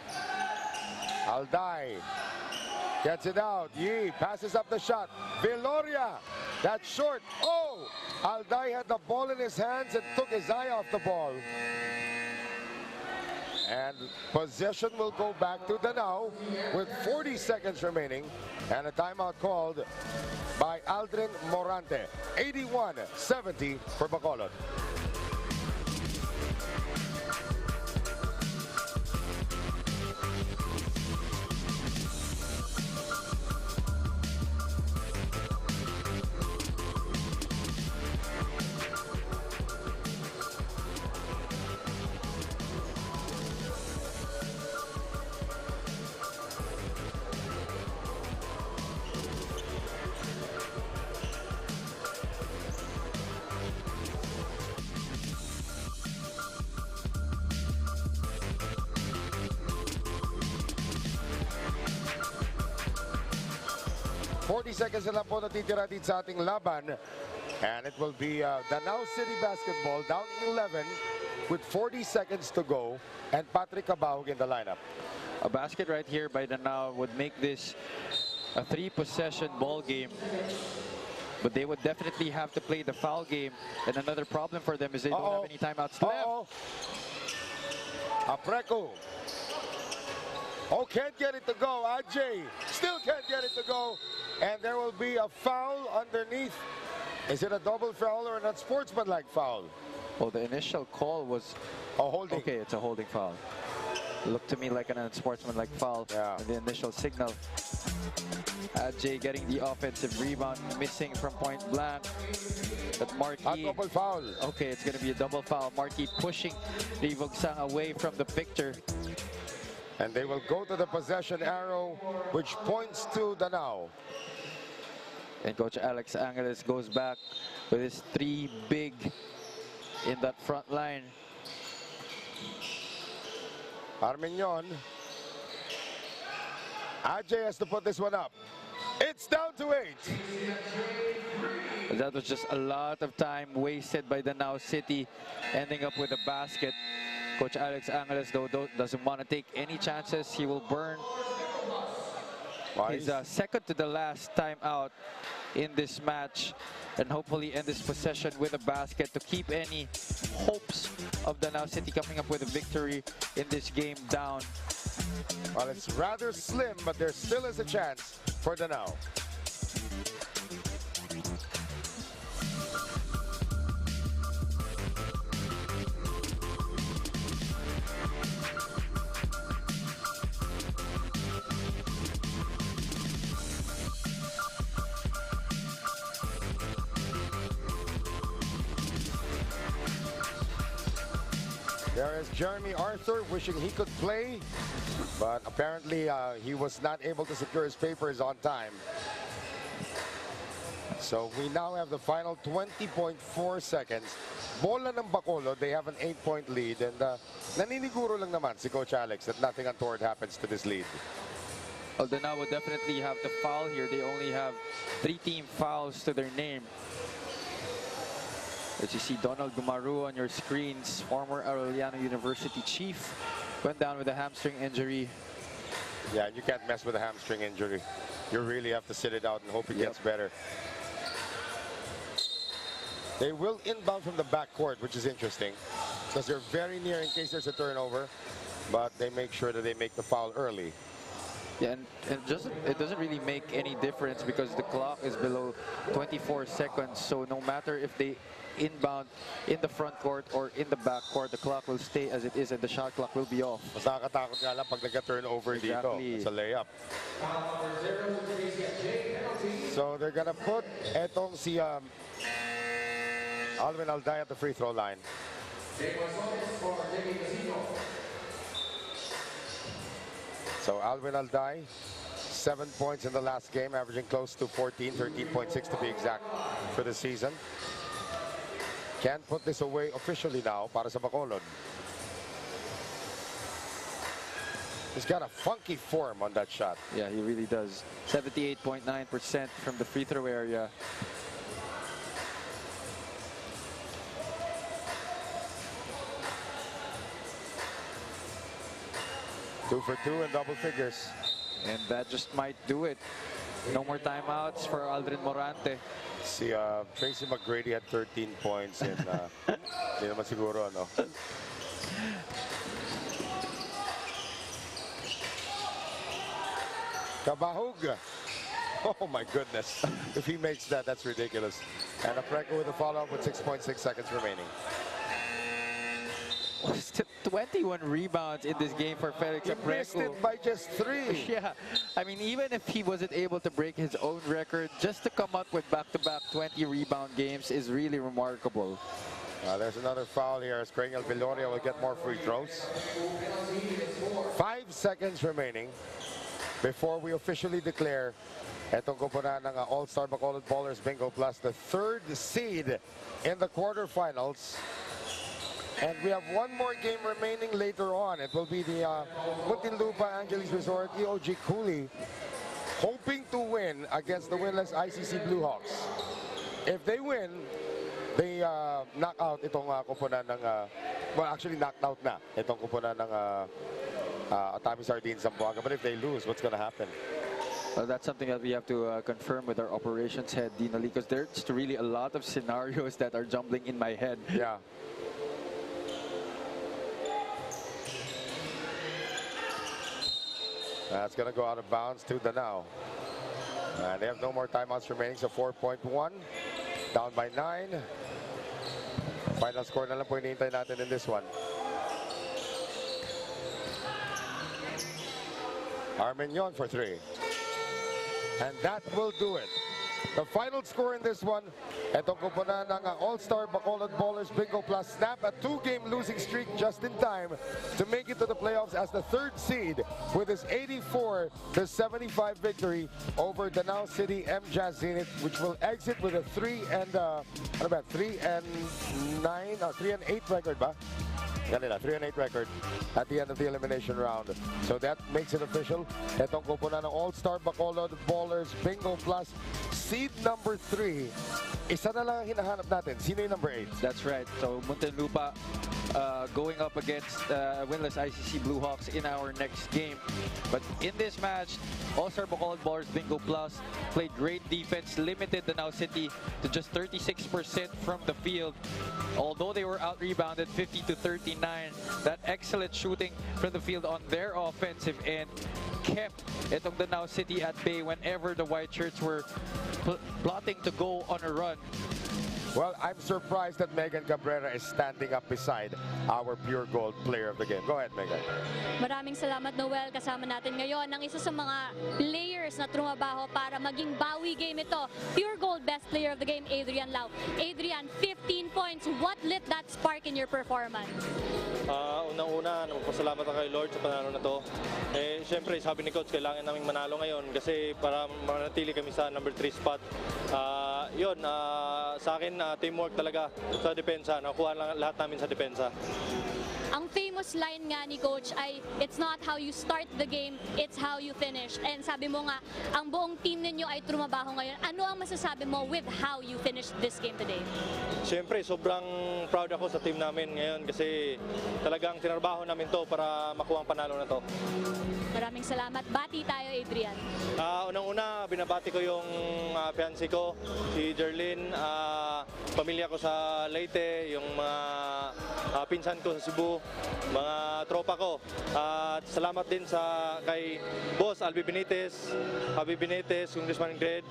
Alday gets it out. Yee passes up the shot. Viloria, that's short. Oh! Alday had the ball in his hands and took his eye off the ball. And possession will go back to Danao with 40 seconds remaining. And a timeout called by Aldrin Morante. 81-70 for Bacolod. 40 seconds na lang po natitira dito sa ating laban. And it will be Danao City basketball down 11 with 40 seconds to go. And Patrick Cabahug in the lineup. A basket right here by Danao would make this a 3-possession ball game. But they would definitely have to play the foul game. And another problem for them is they don't have any timeouts left. Apreco. Oh, can't get it to go. Ajay still can't get it to go. And there will be a foul underneath. Is it a double foul or an unsportsmanlike foul? Well, the initial call was a holding. Okay, it's a holding foul. Looked to me like an unsportsmanlike foul in the initial signal. Ajay getting the offensive rebound, missing from point blank. But Marquis. A double foul. Okay, it's going to be a double foul. Marquis pushing Rivogsang away from the picture. And they will go to the possession arrow, which points to Danao. And Coach Alex Angeles goes back with his 3 big in that front line. Arminion. Ajay has to put this one up. It's down to 8. That was just a lot of time wasted by Danao City, ending up with a basket. Coach Alex Angeles, though, doesn't want to take any chances. He will burn his second to the last time out in this match, and hopefully end this possession with a basket to keep any hopes of Danao City coming up with a victory in this game down. Well, it's rather slim, but there still is a chance for Danao. There is Jeremy Arthur wishing he could play, but apparently he was not able to secure his papers on time. So we now have the final 20.4 seconds. Bola ng Bacolod, they have an 8-point lead, and naniniguro lang naman si Coach Alex that nothing untoward happens to this lead. Well, Danao would definitely have to foul here. They only have 3 team fouls to their name. As you see, Donald Gumaru on your screens, former Arellano University chief, went down with a hamstring injury. Yeah, you can't mess with a hamstring injury. You really have to sit it out and hope it gets better. They will inbound from the backcourt, which is interesting, because they're very near in case there's a turnover, but they make sure that they make the foul early. Yeah, and it doesn't really make any difference because the clock is below 24 seconds. So no matter if they inbound in the front court or in the back court, the clock will stay as it is and the shot clock will be off. Mas nakakatakot nga lang pag nagka-turnover dito. It's a layup. So they're gonna put etong si Alwin Alday at the free throw line. So Alwin Alday, 7 points in the last game, averaging close to 14, 13.6 to be exact for the season. Can't put this away officially now para sa Bacolod. He's got a funky form on that shot. Yeah, he really does. 78.9% from the free throw area. Two for two in double figures. And that just might do it. No more timeouts for Aldrin Morante. See, Tracy McGrady had 13 points in, hindi naman siguro, ano. Cabahug. Oh my goodness. If he makes that, that's ridiculous. And Apreko with a follow-up with 6.6 seconds remaining. 21 rebounds in this game for Felix Apreko. He missed it by just 3. Yeah, I mean, even if he wasn't able to break his own record, just to come up with back-to-back 20 rebound games is really remarkable. There's another foul here as Craig Viloria will get more free throws. 5 seconds remaining before we officially declare itong koponan ng AllStar Bacolod Ballers BingoPlus, the 3rd seed in the quarterfinals. And we have one more game remaining later on. It will be the Muntinlupa Angeles Resort EOG Cooley hoping to win against the winless ICC Blue Hawks. If they win, they knock out itong koponan ng, well, actually knocked out na itong koponan ng Atami Sardines Zamboanga. But if they lose, what's going to happen? Well, that's something that we have to confirm with our operations head, Dino Lee, because there's really a lot of scenarios that are jumbling in my head. Yeah. That's going to go out of bounds to Danao. And they have no more timeouts remaining, so 4.1. Down by 9. Final score na lang po hinihintay natin in this one. Armenion for 3. And that will do it. The final score in this one, itong koponan ng AllStar Bacolod Ballers BingoPlus snap a 2-game losing streak just in time to make it to the playoffs as the 3rd seed with his 84-75 victory over Danao City MJAS Zenith, which will exit with a 3-8 record ba? Ganila, 3-8 record at the end of the elimination round. So that makes it official. Itong koponan ng AllStar Bacolod Ballers BingoPlus seed number 3. Isa na lang ang hinahanap natin. Sino yung number 8? That's right. So Muntinlupa going up against winless ICC Blue Hawks in our next game. But in this match, AllStar Bacolod Ballers BingoPlus played great defense, limited Danao City to just 36% from the field. Although they were out-rebounded 50-39, that excellent shooting from the field on their offensive end kept itong Danao City at bay whenever the white shirts were plotting to go on a run. Well, I'm surprised that Megan Cabrera is standing up beside our Puregold player of the game. Go ahead, Megan. Maraming salamat, Noel. Kasama natin ngayon ang isa sa mga players na trumabaho para maging bawi game ito. Puregold best player of the game, Adrian Lau. Adrian, 15 points. What lit that spark in your performance? Unang-una, magpasalamat ako kay Lord sa panalo na to. Siyempre, sabi ni Coach, kailangan naming manalo ngayon kasi para manatili kami sa number 3 spot. Sa akin, teamwork talaga sa depensa. Nakuha lang lahat namin sa depensa. Ang famous line nga ni Coach ay, it's not how you start the game, it's how you finish. And sabi mo nga, ang buong team ninyo ay trumabaho ngayon. Ano ang masasabi mo with how you finished this game today? Siyempre, sobrang proud ako sa team namin ngayon kasi talagang tinarbaho namin to para makuha ang panalo na to. Maraming salamat. Bati tayo, Adrian. Unang-una, binabati ko yung fiancé ko, si Jerlyn, pamilya ko sa Leyte, yung mga pinsan ko sa Cebu, mga tropa ko. At salamat din kay Boss Albi Benitez, Congressman Gred,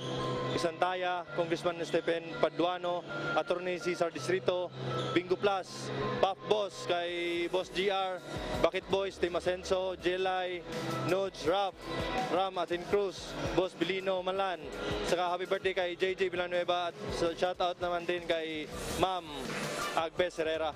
Isantaya, Congressman Stephen Paduano, Attorney Cesar Distrito, BingoPlus, Puff Boss, kay Boss GR, Bakit Boys, Team Asenso, Jelay, Nodge, Ram, Atin Cruz, Boss Bilino Malan. Saka happy birthday kay JJ Villanueva at shoutout naman din kay Ma'am Agnes Herrera.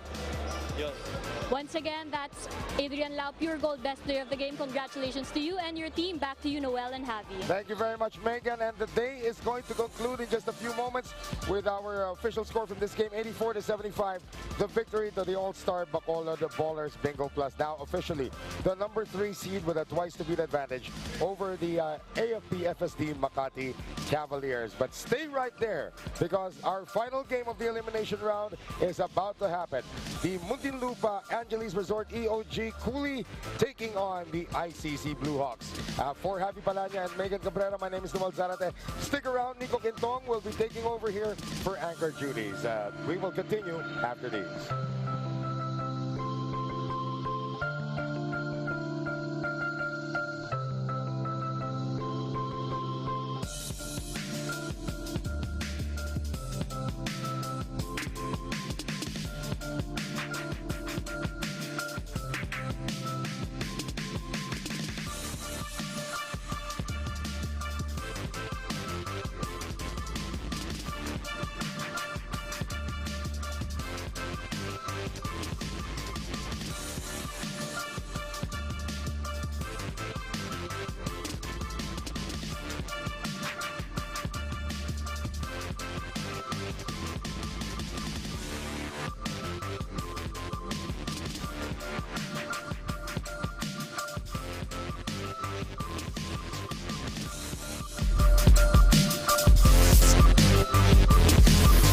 Once again, that's Adrian Lau, Puregold, best player of the game. Congratulations to you and your team. Back to you, Noel and Javi. Thank you very much, Megan. And the day is going to conclude in just a few moments with our official score from this game, 84-75. The victory to the AllStar Bacolod Ballers BingoPlus. Now officially the number 3 seed with a twice-to-beat advantage over the AFP FSD Makati Cavaliers. But stay right there because our final game of the elimination round is about to happen. The Muntinlupa Angeles Resort EOG Cooley taking on the ICC Blue Hawks. For Javi Palanya and Megan Cabrera, my name is Noel Zarate. Stick around, Nico Quintong will be taking over here for anchor duties. We will continue after these.